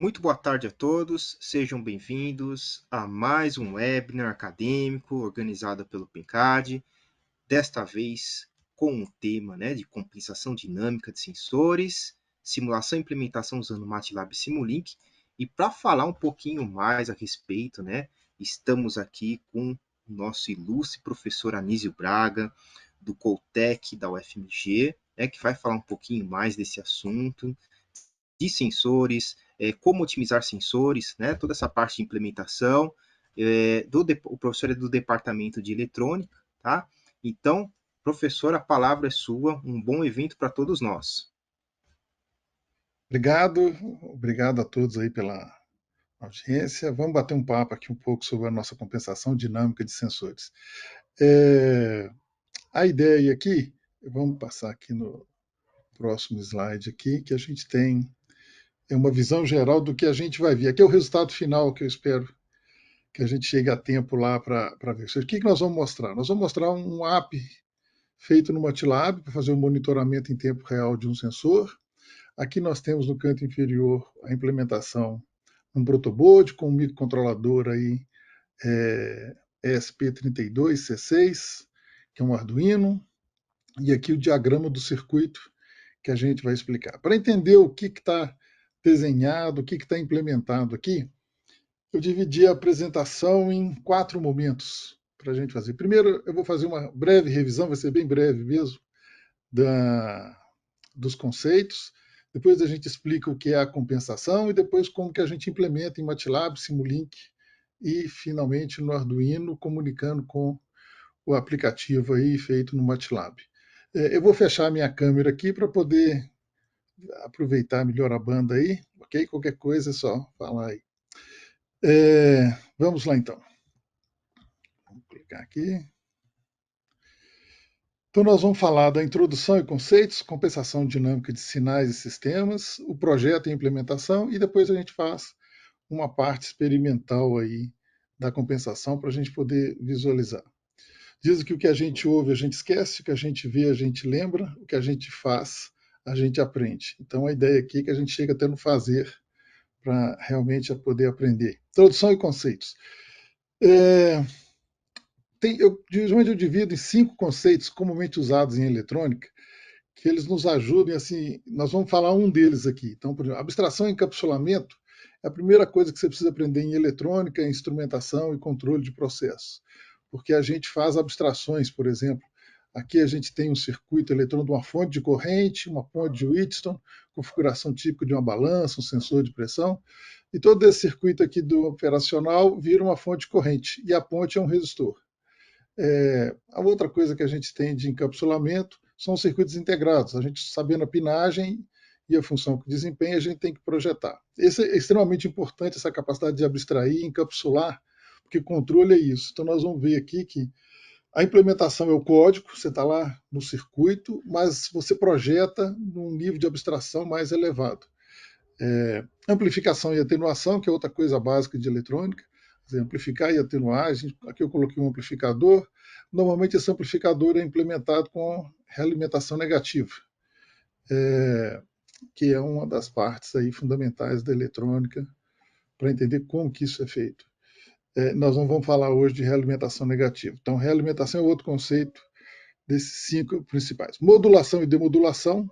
Muito boa tarde a todos, sejam bem-vindos a mais um webinar acadêmico organizado pelo PENCAD, desta vez com o tema de compensação dinâmica de sensores, simulação e implementação usando o MATLAB Simulink. E para falar um pouquinho mais a respeito, estamos aqui com o nosso ilustre professor Anísio Braga, do Coltec da UFMG, que vai falar um pouquinho mais desse assunto de sensores, como otimizar sensores, toda essa parte de implementação. O professor é do departamento de eletrônica, tá? Então, professor, a palavra é sua. Um bom evento para todos nós. Obrigado a todos aí pela audiência. Vamos bater um papo aqui um pouco sobre a nossa compensação dinâmica de sensores. A ideia aqui, vamos passar aqui no próximo slide aqui, que a gente tem uma visão geral do que a gente vai ver. Aqui é o resultado final que eu espero que a gente chegue a tempo lá para ver. O que nós vamos mostrar? Nós vamos mostrar um app feito no MATLAB para fazer o monitoramento em tempo real de um sensor. Aqui nós temos no canto inferior a implementação um protoboard com um microcontrolador aí, ESP32C6, que é um Arduino, e aqui o diagrama do circuito que a gente vai explicar. Para entender o que está desenhado, o que está implementado aqui, eu dividi a apresentação em 4 momentos para a gente fazer. Primeiro, eu vou fazer uma breve revisão, vai ser bem breve mesmo, dos conceitos. Depois a gente explica o que é a compensação e depois como que a gente implementa em MATLAB, Simulink e finalmente no Arduino, comunicando com o aplicativo aí feito no MATLAB. Eu vou fechar a minha câmera aqui para poder aproveitar melhor a banda aí, ok? Qualquer coisa é só falar aí. Vamos lá então. Vamos clicar aqui. Então, nós vamos falar da introdução e conceitos, compensação dinâmica de sinais e sistemas, o projeto e implementação, e depois a gente faz uma parte experimental aí da compensação para a gente poder visualizar. Dizem que o que a gente ouve a gente esquece, o que a gente vê a gente lembra, o que a gente faz a gente aprende. Então, a ideia aqui é que a gente chega até no fazer para realmente poder aprender. Introdução e conceitos. Geralmente eu divido em 5 conceitos comumente usados em eletrônica, que eles nos ajudem, assim, nós vamos falar um deles aqui. Então, por exemplo, abstração e encapsulamento é a primeira coisa que você precisa aprender em eletrônica, em instrumentação e controle de processos. Porque a gente faz abstrações, por exemplo, aqui a gente tem um circuito eletrônico de uma fonte de corrente, uma ponte de Wheatstone, configuração típica de uma balança, um sensor de pressão, e todo esse circuito aqui do operacional vira uma fonte de corrente, e a ponte é um resistor. A outra coisa que a gente tem de encapsulamento são os circuitos integrados. A gente, sabendo a pinagem e a função que desempenha, a gente tem que projetar. Esse é extremamente importante, essa capacidade de abstrair e encapsular, porque controle é isso. Então, nós vamos ver aqui que a implementação é o código, você está lá no circuito, mas você projeta num nível de abstração mais elevado. Amplificação e atenuação, que é outra coisa básica de eletrônica. Amplificar e atenuar, aqui eu coloquei um amplificador. Normalmente esse amplificador é implementado com realimentação negativa, que é uma das partes aí fundamentais da eletrônica para entender como que isso é feito. Nós não vamos falar hoje de realimentação negativa. Então, realimentação é outro conceito desses 5 principais. Modulação e demodulação,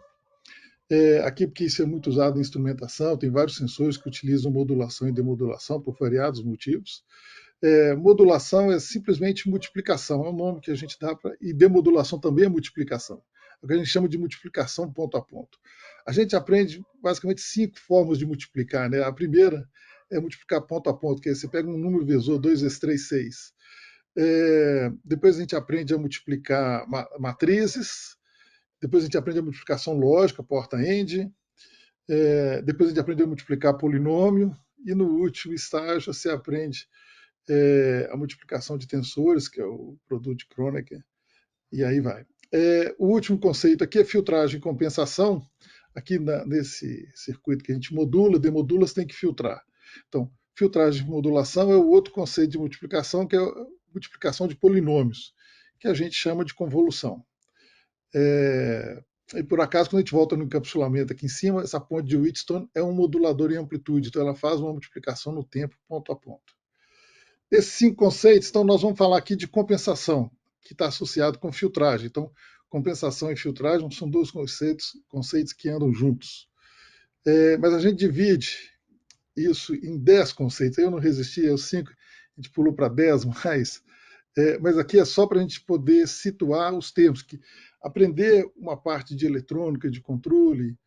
aqui porque isso é muito usado em instrumentação, tem vários sensores que utilizam modulação e demodulação por variados motivos. Modulação é simplesmente multiplicação, é o nome que a gente dá para. E demodulação também é multiplicação. É o que a gente chama de multiplicação ponto a ponto. A gente aprende basicamente 5 formas de multiplicar. Né? A primeira é multiplicar ponto a ponto, que é você pega um número vezes 2 vezes 3, 6. Depois a gente aprende a multiplicar matrizes, depois a gente aprende a multiplicação lógica, porta-end, depois a gente aprende a multiplicar polinômio, e no último estágio você aprende a multiplicação de tensores, que é o produto de Kronecker, e aí vai. O último conceito aqui é filtragem e compensação. Aqui nesse circuito que a gente modula, demodula, você tem que filtrar. Então, filtragem e modulação é o outro conceito de multiplicação, que é a multiplicação de polinômios, que a gente chama de convolução. E por acaso, quando a gente volta no encapsulamento aqui em cima, essa ponte de Wheatstone é um modulador em amplitude, então ela faz uma multiplicação no tempo, ponto a ponto. Esses 5 conceitos, então nós vamos falar aqui de compensação, que está associado com filtragem. Então, compensação e filtragem são dois conceitos que andam juntos. Mas a gente divide isso em 10 conceitos. Eu não resisti aos 5, a gente pulou para 10 mais. Mas aqui é só para a gente poder situar os termos. Que aprender uma parte de eletrônica, de controle,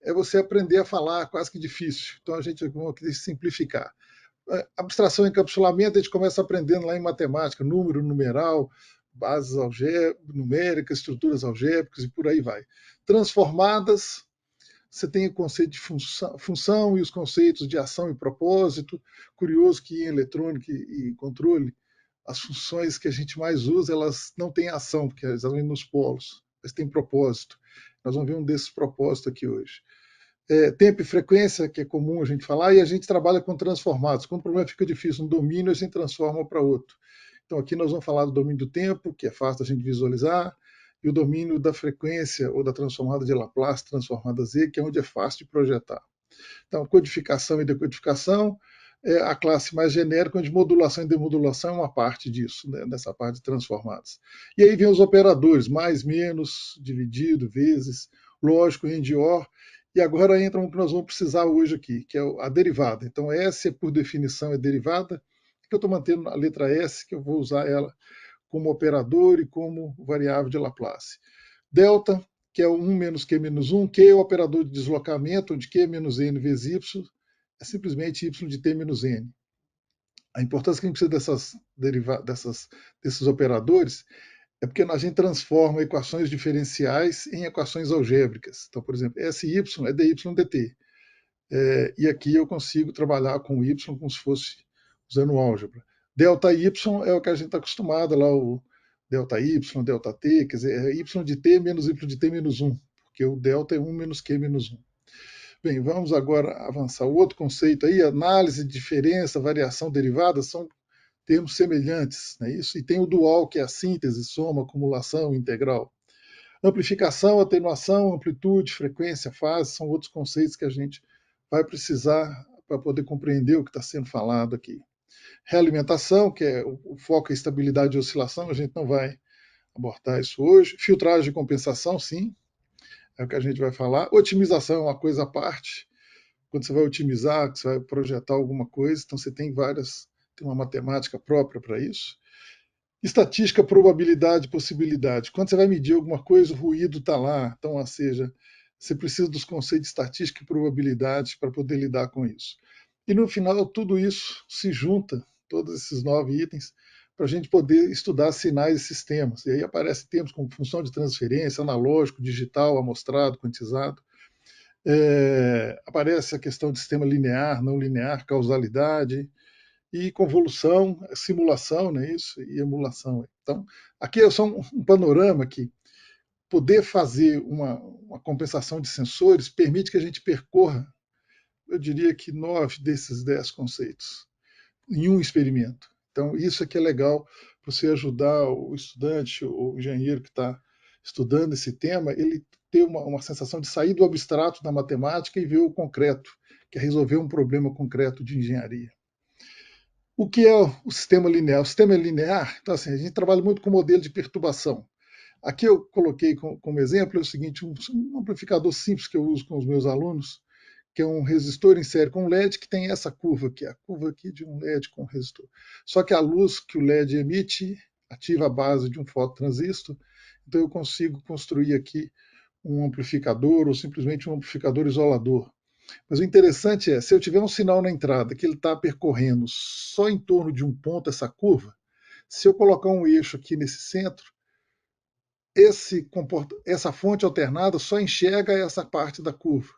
é você aprender a falar quase que difícil. Então a gente vai aqui simplificar. Abstração e encapsulamento, a gente começa aprendendo lá em matemática, número, numeral, bases numéricas, estruturas algébricas e por aí vai. Transformadas, você tem o conceito de função e os conceitos de ação e propósito. Curioso que em eletrônica e controle, as funções que a gente mais usa, elas não têm ação, porque elas estão nos polos, mas têm propósito. Nós vamos ver um desses propósitos aqui hoje. Tempo e frequência, que é comum a gente falar, e a gente trabalha com transformados. Quando o problema fica difícil no domínio, a gente transforma para outro. Então aqui nós vamos falar do domínio do tempo, que é fácil da gente visualizar, e o domínio da frequência ou da transformada de Laplace, transformada Z, que é onde é fácil de projetar. Então, codificação e decodificação é a classe mais genérica, onde modulação e demodulação é uma parte disso, né, nessa parte de transformados. E aí vem os operadores, mais, menos, dividido, vezes, lógico, AND, OR, e agora entra um que nós vamos precisar hoje aqui, que é a derivada. Então, S, por definição, é derivada, que eu estou mantendo a letra S, que eu vou usar ela como operador e como variável de Laplace. Delta, que é o 1 menos Q menos 1, Q é o operador de deslocamento, onde Q menos N vezes Y é simplesmente Y de T menos N. A importância que a gente precisa desses operadores é porque a gente transforma equações diferenciais em equações algébricas. Então, por exemplo, SY é dy dt. E aqui eu consigo trabalhar com Y como se fosse usando álgebra. Delta Y é o que a gente está acostumado lá, o delta Y, delta T, quer dizer, é Y de T menos Y de T menos 1, porque o delta é 1 menos Q menos 1. Bem, vamos agora avançar. O outro conceito aí, análise, diferença, variação, derivada, são termos semelhantes, né? Isso, e tem o dual, que é a síntese, soma, acumulação, integral. Amplificação, atenuação, amplitude, frequência, fase, são outros conceitos que a gente vai precisar para poder compreender o que está sendo falado aqui. Realimentação, que é o foco é estabilidade e oscilação, a gente não vai abordar isso hoje. Filtragem e compensação, sim, é o que a gente vai falar. Otimização é uma coisa à parte. Quando você vai otimizar, você vai projetar alguma coisa, então você tem uma matemática própria para isso. Estatística, probabilidade, possibilidade. Quando você vai medir alguma coisa, o ruído está lá. Então, ou seja, você precisa dos conceitos de estatística e probabilidade para poder lidar com isso. E no final, tudo isso se junta, todos esses 9 itens, para a gente poder estudar sinais e sistemas. E aí aparecem termos como função de transferência, analógico, digital, amostrado, quantizado. Aparece a questão de sistema linear, não linear, causalidade, e convolução, simulação, né, isso, e emulação. Então, aqui é só um panorama que poder fazer uma compensação de sensores permite que a gente percorra, eu diria que 9 desses 10 conceitos em um experimento. Então, isso é que é legal para você ajudar o estudante, o engenheiro que está estudando esse tema, ele ter uma sensação de sair do abstrato da matemática e ver o concreto, que é resolver um problema concreto de engenharia. O que é o sistema linear? O sistema é linear, então assim, a gente trabalha muito com modelo de perturbação. Aqui eu coloquei como exemplo é o seguinte, um amplificador simples que eu uso com os meus alunos, que é um resistor em série com LED que tem essa curva aqui, a curva aqui de um LED com resistor. Só que a luz que o LED emite ativa a base de um fototransistor, então eu consigo construir aqui um amplificador ou simplesmente um amplificador isolador. Mas o interessante é, se eu tiver um sinal na entrada que ele está percorrendo só em torno de um ponto essa curva, se eu colocar um eixo aqui nesse centro, essa fonte alternada só enxerga essa parte da curva.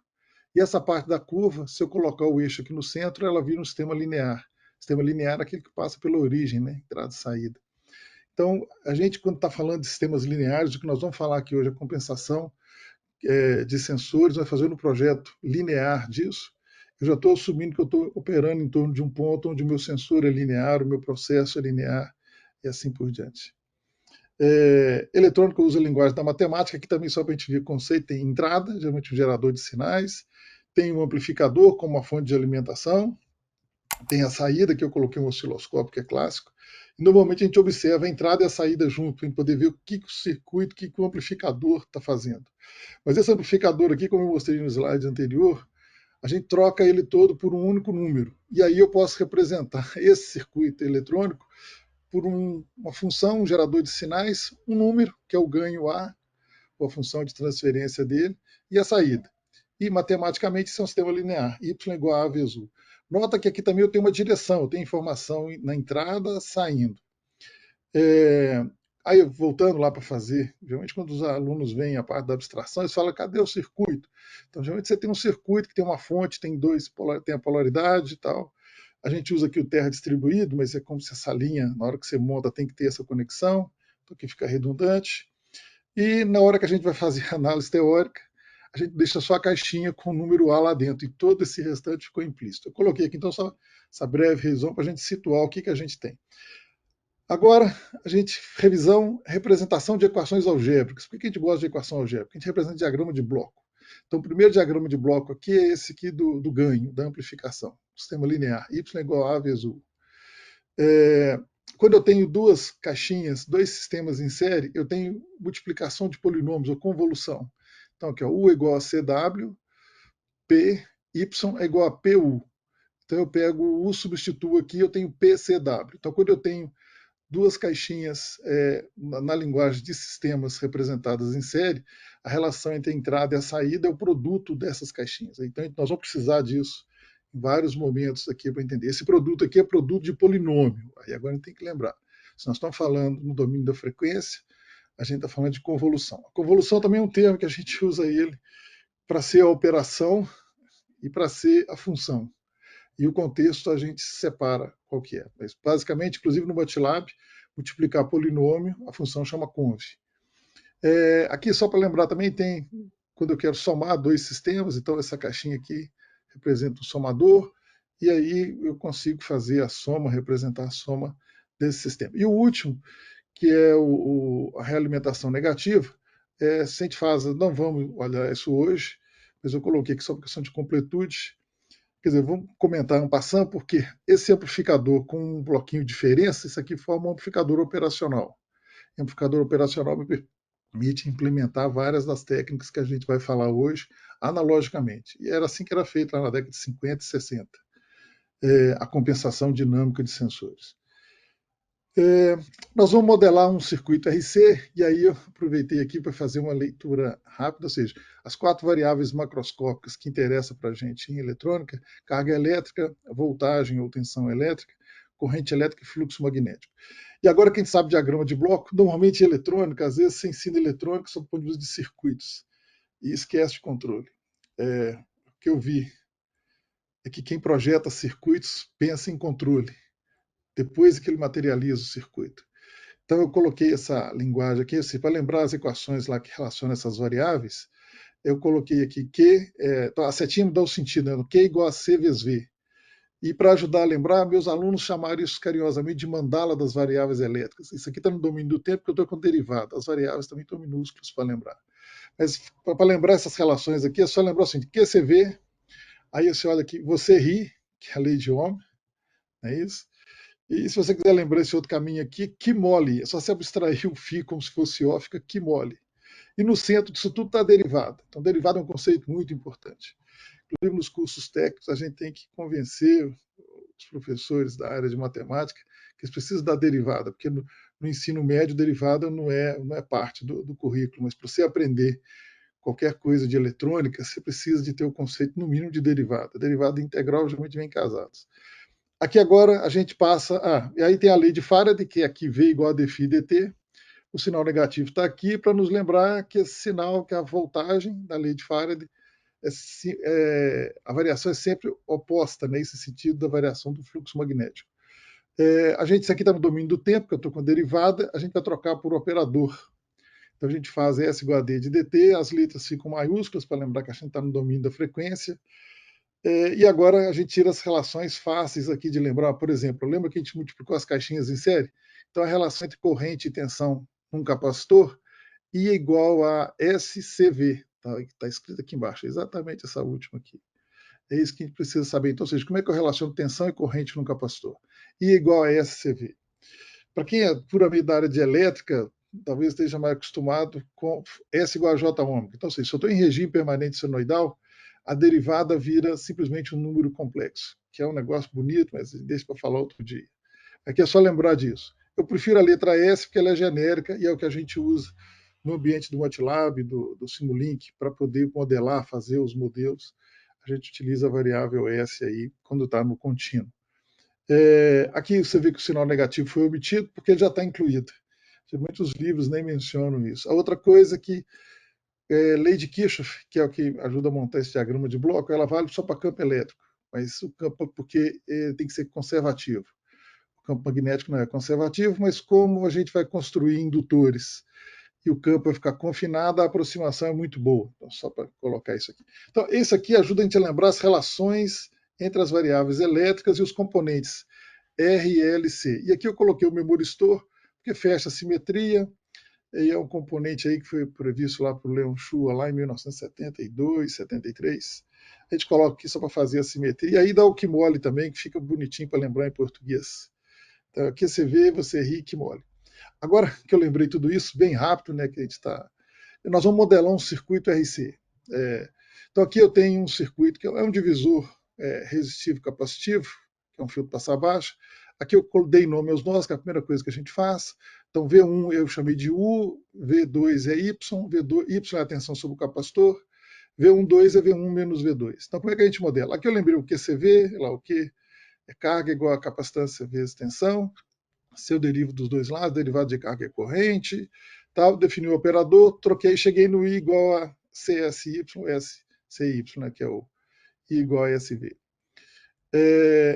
E essa parte da curva, se eu colocar o eixo aqui no centro, ela vira um sistema linear. Sistema linear é aquele que passa pela origem, né? Entrada e saída. Então, a gente, quando está falando de sistemas lineares, o que nós vamos falar aqui hoje é a compensação de sensores, vai fazer um projeto linear disso. Eu já estou assumindo que eu estou operando em torno de um ponto onde o meu sensor é linear, o meu processo é linear e assim por diante. Eletrônica usa a linguagem da matemática, aqui também só para a gente ver o conceito, tem entrada, geralmente um gerador de sinais, tem um amplificador como uma fonte de alimentação, tem a saída, que eu coloquei um osciloscópio, que é clássico, e normalmente a gente observa a entrada e a saída junto, para poder ver o que o circuito, o que o amplificador está fazendo. Mas esse amplificador aqui, como eu mostrei no slide anterior, a gente troca ele todo por um único número. E aí eu posso representar esse circuito eletrônico por uma função, um gerador de sinais, um número, que é o ganho A, ou a função de transferência dele, e a saída. E matematicamente isso é um sistema linear, y igual a vezes u. Nota que aqui também eu tenho uma direção, eu tenho informação na entrada, saindo. Aí, voltando lá para fazer, geralmente quando os alunos veem a parte da abstração, eles falam, cadê o circuito? Então, geralmente você tem um circuito que tem uma fonte, tem a polaridade e tal. A gente usa aqui o terra distribuído, mas é como se essa linha, na hora que você monta, tem que ter essa conexão, porque fica redundante. E na hora que a gente vai fazer a análise teórica, a gente deixa só a caixinha com o número A lá dentro, e todo esse restante ficou implícito. Eu coloquei aqui, então, só essa breve revisão para a gente situar o que a gente tem. Agora, revisão, representação de equações algébricas. Por que a gente gosta de equação algébrica? A gente representa diagrama de bloco. Então, o primeiro diagrama de bloco aqui é esse aqui do ganho, da amplificação. Sistema linear, y igual a vezes u. Quando eu tenho duas caixinhas, dois sistemas em série, eu tenho multiplicação de polinômios, ou convolução. Então, aqui, ó, u igual a cw, p, y é igual a pu. Então, eu pego o u, substituo aqui, eu tenho pcw. Então, quando eu tenho duas caixinhas na linguagem de sistemas representadas em série, a relação entre a entrada e a saída é o produto dessas caixinhas. Então, nós vamos precisar disso em vários momentos aqui para entender. Esse produto aqui é produto de polinômio. Aí agora a gente tem que lembrar. Se nós estamos falando no domínio da frequência, a gente está falando de convolução. A convolução também é um termo que a gente usa ele para ser a operação e para ser a função. E o contexto a gente separa qual que é. Mas, basicamente, inclusive no MATLAB, multiplicar polinômio, a função chama conv. Aqui, só para lembrar, também tem, quando eu quero somar dois sistemas, então essa caixinha aqui representa o somador, e aí eu consigo fazer a soma, representar a soma desse sistema. E o último, que é a realimentação negativa, se a gente faz, não vamos olhar isso hoje, mas eu coloquei aqui só por questão de completude. Quer dizer, vamos comentar um passando, porque esse amplificador com um bloquinho de diferença, isso aqui forma um amplificador operacional. O amplificador operacional me permite implementar várias das técnicas que a gente vai falar hoje analogicamente. E era assim que era feito lá na década de 50 e 60, a compensação dinâmica de sensores. Nós vamos modelar um circuito RC, e aí eu aproveitei aqui para fazer uma leitura rápida, ou seja, as quatro variáveis macroscópicas que interessam para a gente em eletrônica: carga elétrica, voltagem ou tensão elétrica, corrente elétrica e fluxo magnético. E agora, quem sabe diagrama de bloco, normalmente em eletrônica, às vezes você ensina eletrônica só do ponto de vista de circuitos, e esquece de controle. O que eu vi é que quem projeta circuitos pensa em controle, depois que ele materializa o circuito. Então eu coloquei essa linguagem aqui, assim, para lembrar as equações lá que relacionam essas variáveis, eu coloquei aqui Q, então a setinha me dá o sentido, né? Q igual a C vezes V. E para ajudar a lembrar, meus alunos chamaram isso carinhosamente de mandala das variáveis elétricas. Isso aqui está no domínio do tempo, porque eu estou com derivada. As variáveis também estão minúsculas para lembrar. Mas para lembrar essas relações aqui, é só lembrar assim, QCV, aí você olha aqui, você ri, que é a lei de Ohm, não é isso? E se você quiser lembrar esse outro caminho aqui, que mole. É só você abstrair o φ como se fosse O, fica que mole. E no centro disso tudo está a derivada. Então, derivada é um conceito muito importante. Inclusive, nos cursos técnicos, a gente tem que convencer os professores da área de matemática que eles precisam da derivada, porque no ensino médio, derivada não é parte do currículo, mas para você aprender qualquer coisa de eletrônica, você precisa de ter o conceito, no mínimo, de derivada. Derivada integral geralmente vem casados. Aqui agora a gente passa. E aí tem a lei de Faraday, que é aqui V igual a dφ dt. O sinal negativo está aqui para nos lembrar que esse sinal, que é a voltagem da lei de Faraday, a variação é sempre oposta, nesse sentido da variação do fluxo magnético. Isso aqui está no domínio do tempo, que eu estou com a derivada, a gente vai trocar por operador. Então a gente faz S igual a D de dt, as letras ficam maiúsculas, para lembrar que a gente está no domínio da frequência. E agora a gente tira as relações fáceis aqui de lembrar. Por exemplo, lembra que a gente multiplicou as caixinhas em série? Então a relação entre corrente e tensão num capacitor, I é igual a SCV. Está escrito aqui embaixo, exatamente essa última aqui. É isso que a gente precisa saber. Então, ou seja, como é que eu relaciono tensão e corrente num capacitor? I é igual a SCV. Para quem é puramente da área de elétrica, talvez esteja mais acostumado com S igual a J ômega. Então, assim, se eu estou em regime permanente senoidal, a derivada vira simplesmente um número complexo, que é um negócio bonito, mas deixa para falar outro dia. Aqui é só lembrar disso. Eu prefiro a letra S porque ela é genérica e é o que a gente usa no ambiente do MATLAB, do Simulink, para poder modelar, fazer os modelos. A gente utiliza a variável S aí quando está no contínuo. Aqui você vê que o sinal negativo foi omitido porque ele já está incluído. Geralmente os livros nem mencionam isso. A outra coisa é que lei de Kirchhoff, que é o que ajuda a montar esse diagrama de bloco, ela vale só para campo elétrico, mas o campo porque tem que ser conservativo. O campo magnético não é conservativo, mas como a gente vai construir indutores e o campo vai ficar confinado, a aproximação é muito boa. Então, só para colocar isso aqui. Então, esse aqui ajuda a gente a lembrar as relações entre as variáveis elétricas e os componentes R e L, C. E aqui eu coloquei o memoristor, porque fecha a simetria, e é um componente aí que foi previsto lá por Leon Shua, lá em 1972, 73. A gente coloca aqui só para fazer a simetria. E aí dá o que mole também, que fica bonitinho para lembrar em português. Então, aqui você vê, você ri, que mole. Agora que eu lembrei tudo isso, bem rápido, né, que a gente está... Nós vamos modelar um circuito RC. Então aqui eu tenho um circuito que é um divisor resistivo capacitivo, que é um filtro passa-baixa. Aqui eu dei nome aos nós, que é a primeira coisa que a gente faz. Então V1 eu chamei de U, V2 é Y, V2, Y é a tensão sobre o capacitor, V12 é V1 menos V2. Então como é que a gente modela? Aqui eu lembrei o QCV, lá o Q é carga igual a capacitância vezes tensão, se eu derivo dos dois lados, derivado de carga é corrente, tal, defini o operador, troquei, cheguei no I igual a CSY, SCY, né, que é o I igual a SV.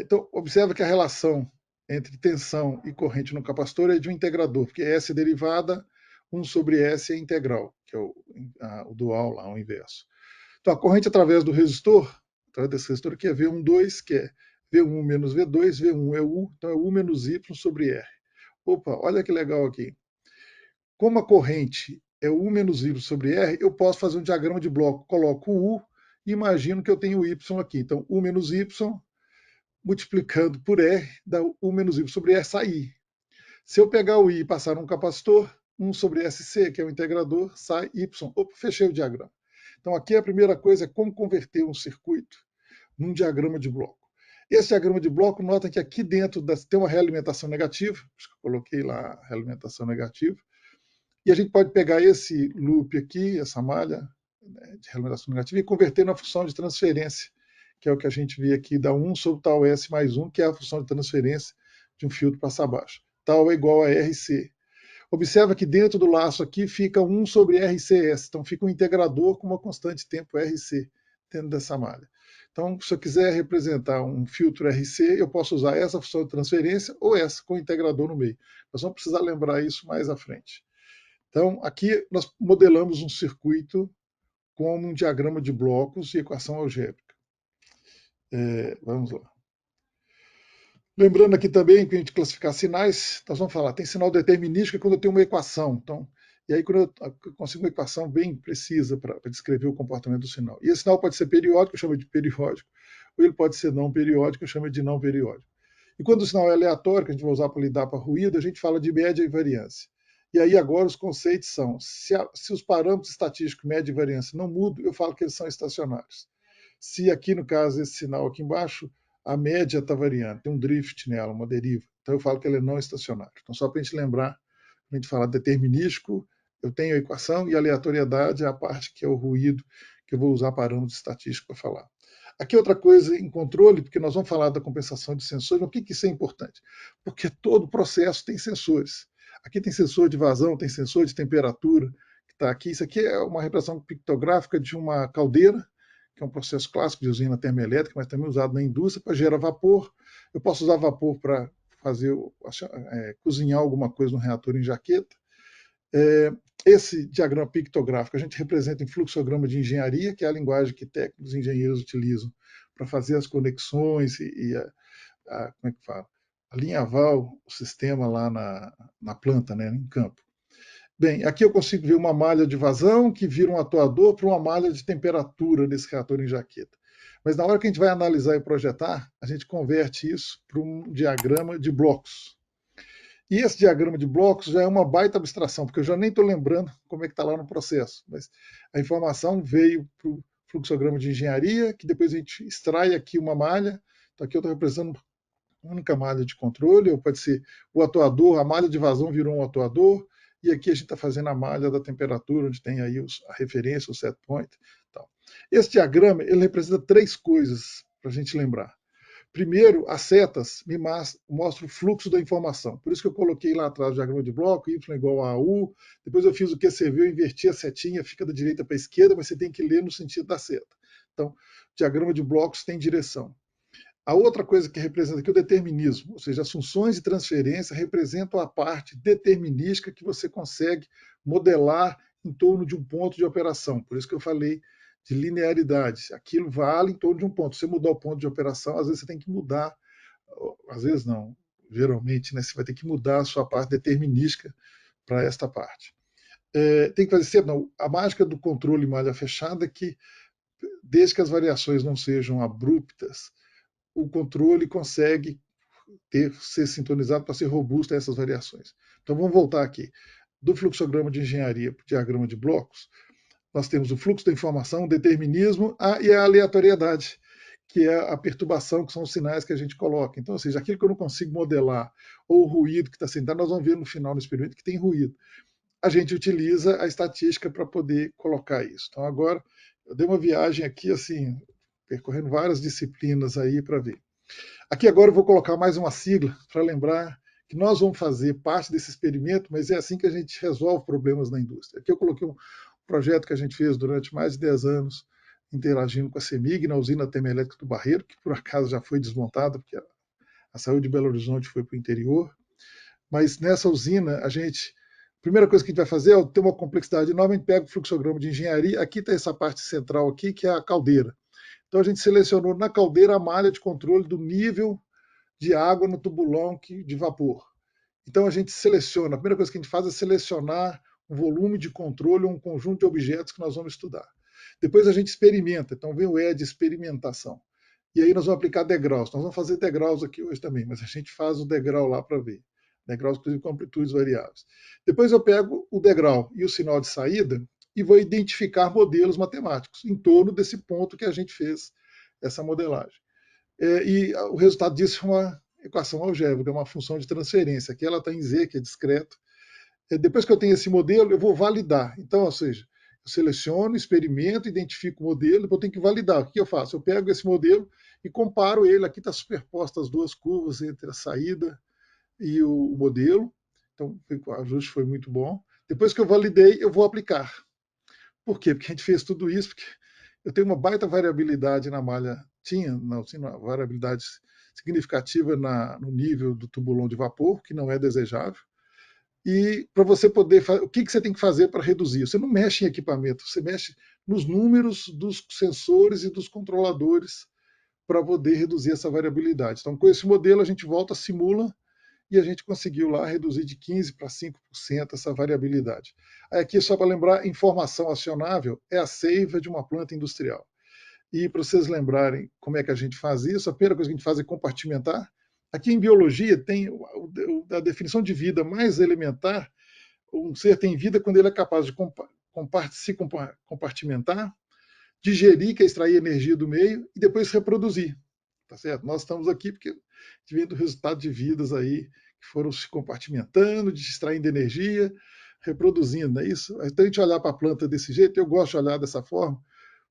Então, observa que a relação entre tensão e corrente no capacitor é de um integrador, porque S é derivada, 1 sobre S é integral, que é o dual lá, o inverso. Então, a corrente através do resistor, através desse resistor aqui é V12, que é V1 menos V2, V1 é U, então é U menos Y sobre R. Opa, olha que legal aqui. Como a corrente é U menos Y sobre R, eu posso fazer um diagrama de bloco. Coloco o U e imagino que eu tenho o Y aqui. Então, U menos Y multiplicando por R, dá U menos Y sobre R, sai I. Se eu pegar o I e passar num capacitor, 1 sobre SC, que é o integrador, sai Y. Opa, fechei o diagrama. Então, aqui a primeira coisa é como converter um circuito num diagrama de bloco. Esse diagrama de bloco, nota que aqui dentro tem uma realimentação negativa, acho que eu coloquei lá a realimentação negativa, e a gente pode pegar esse loop aqui, essa malha, né, de realimentação negativa, e converter na função de transferência, que é o que a gente vê aqui, dá 1 sobre tal S mais 1, que é a função de transferência de um filtro passa-baixo. Tal é igual a RC. Observa que dentro do laço aqui fica 1 sobre RCS, então fica um integrador com uma constante de tempo RC dentro dessa malha. Então, se eu quiser representar um filtro RC, eu posso usar essa função de transferência ou essa com o integrador no meio. Nós vamos precisar lembrar isso mais à frente. Então, aqui nós modelamos um circuito como um diagrama de blocos e equação algébrica. Vamos lá. Lembrando aqui também que a gente classificar sinais, nós vamos falar, tem sinal determinístico quando eu tenho uma equação. Então, e aí quando eu consigo uma equação bem precisa para descrever o comportamento do sinal. E esse sinal pode ser periódico, eu chamo de periódico, ou ele pode ser não periódico, eu chamo de não periódico. E quando o sinal é aleatório, que a gente vai usar para lidar para ruído, a gente fala de média e variância. E aí agora os conceitos são, se os parâmetros estatísticos média e variância não mudam, eu falo que eles são estacionários. Se aqui no caso esse sinal aqui embaixo, a média está variando, tem um drift nela, uma deriva. Então eu falo que ele é não estacionário. Então só para a gente lembrar, a gente fala determinístico, eu tenho a equação e a aleatoriedade é a parte que é o ruído, que eu vou usar parâmetros estatísticos para falar. Aqui outra coisa em controle, porque nós vamos falar da compensação de sensores, mas o que isso é importante? Porque todo processo tem sensores. Aqui tem sensor de vazão, tem sensor de temperatura, que está aqui. Isso aqui é uma representação pictográfica de uma caldeira, que é um processo clássico de usina termoelétrica, mas também usado na indústria para gerar vapor. Eu posso usar vapor para fazer cozinhar alguma coisa no reator em jaqueta. Esse diagrama pictográfico a gente representa em fluxograma de engenharia, que é a linguagem que técnicos e engenheiros utilizam para fazer as conexões e como é que fala? Alinhavar o sistema lá na planta, né, em campo. Bem, aqui eu consigo ver uma malha de vazão que vira um atuador para uma malha de temperatura nesse reator em jaqueta. Mas na hora que a gente vai analisar e projetar, a gente converte isso para um diagrama de blocos. E esse diagrama de blocos já é uma baita abstração, porque eu já nem estou lembrando como é que está lá no processo. Mas a informação veio para o fluxograma de engenharia, que depois a gente extrai aqui uma malha. Então aqui eu estou representando uma única malha de controle, ou pode ser o atuador, a malha de vazão virou um atuador, e aqui a gente está fazendo a malha da temperatura, onde tem aí a referência, o set point. Tal. Esse diagrama ele representa três coisas para a gente lembrar. Primeiro, as setas me mostram o fluxo da informação. Por isso que eu coloquei lá atrás o diagrama de bloco, y igual a u. Depois eu fiz o QCV, eu inverti a setinha, fica da direita para a esquerda, mas você tem que ler no sentido da seta. Então, o diagrama de blocos tem direção. A outra coisa que representa aqui é o determinismo, ou seja, as funções de transferência representam a parte determinística que você consegue modelar em torno de um ponto de operação. Por isso que eu falei de linearidade. Aquilo vale em torno de um ponto. Se você mudar o ponto de operação, às vezes você tem que mudar, às vezes não, geralmente, né, você vai ter que mudar a sua parte determinística para esta parte. Tem que fazer sempre, não, a mágica do controle malha fechada é que, desde que as variações não sejam abruptas, o controle consegue ser sintonizado para ser robusto a essas variações. Então vamos voltar aqui. Do fluxograma de engenharia para o diagrama de blocos, nós temos o fluxo da informação, o determinismo e a aleatoriedade, que é a perturbação, que são os sinais que a gente coloca. Então, ou seja, aquilo que eu não consigo modelar, ou o ruído que está sentado, nós vamos ver no final do experimento que tem ruído. A gente utiliza a estatística para poder colocar isso. Então, agora, eu dei uma viagem aqui, assim, percorrendo várias disciplinas aí para ver. Aqui agora eu vou colocar mais uma sigla para lembrar que nós vamos fazer parte desse experimento, mas é assim que a gente resolve problemas na indústria. Aqui eu coloquei um projeto que a gente fez durante mais de 10 anos, interagindo com a CEMIG, na usina termoelétrica do Barreiro, que por acaso já foi desmontada, porque a saúde de Belo Horizonte foi para o interior. Mas nessa usina, a primeira coisa que a gente vai fazer é ter uma complexidade enorme, a gente pega o fluxograma de engenharia, aqui está essa parte central aqui, que é a caldeira. Então a gente selecionou na caldeira a malha de controle do nível de água no tubulão de vapor. Então a gente seleciona, a primeira coisa que a gente faz é selecionar um volume de controle ou um conjunto de objetos que nós vamos estudar. Depois a gente experimenta, então vem o E de experimentação. E aí nós vamos aplicar degraus. Nós vamos fazer degraus aqui hoje também, mas a gente faz o degrau lá para ver. Degraus, inclusive, com amplitudes variáveis. Depois eu pego o degrau e o sinal de saída e vou identificar modelos matemáticos em torno desse ponto que a gente fez essa modelagem. E o resultado disso é uma equação algébrica, é uma função de transferência. Aqui ela está em Z, que é discreto. Depois que eu tenho esse modelo, eu vou validar. Então, ou seja, eu seleciono, experimento, identifico o modelo, depois eu tenho que validar. O que eu faço? Eu pego esse modelo e comparo ele. Aqui está superposta as duas curvas entre a saída e o modelo. Então, o ajuste foi muito bom. Depois que eu validei, eu vou aplicar. Por quê? Porque a gente fez tudo isso porque eu tenho uma baita variabilidade na malha, tinha uma variabilidade significativa no nível do tubulão de vapor, que não é desejável. E para você poder fazer, o que você tem que fazer para reduzir? Você não mexe em equipamento, você mexe nos números dos sensores e dos controladores para poder reduzir essa variabilidade. Então, com esse modelo, a gente volta, simula e a gente conseguiu lá reduzir de 15% para 5% essa variabilidade. Aí aqui, só para lembrar, informação acionável é a seiva de uma planta industrial. E para vocês lembrarem como é que a gente faz isso, a primeira coisa que a gente faz é compartimentar. Aqui em biologia tem a definição de vida mais elementar. Um ser tem vida quando ele é capaz de se compartimentar, digerir, que é extrair energia do meio, e depois reproduzir. Tá certo? Nós estamos aqui porque vendo o resultado de vidas aí que foram se compartimentando, extraindo energia, reproduzindo, não é isso? Então a gente olhar para a planta desse jeito, eu gosto de olhar dessa forma,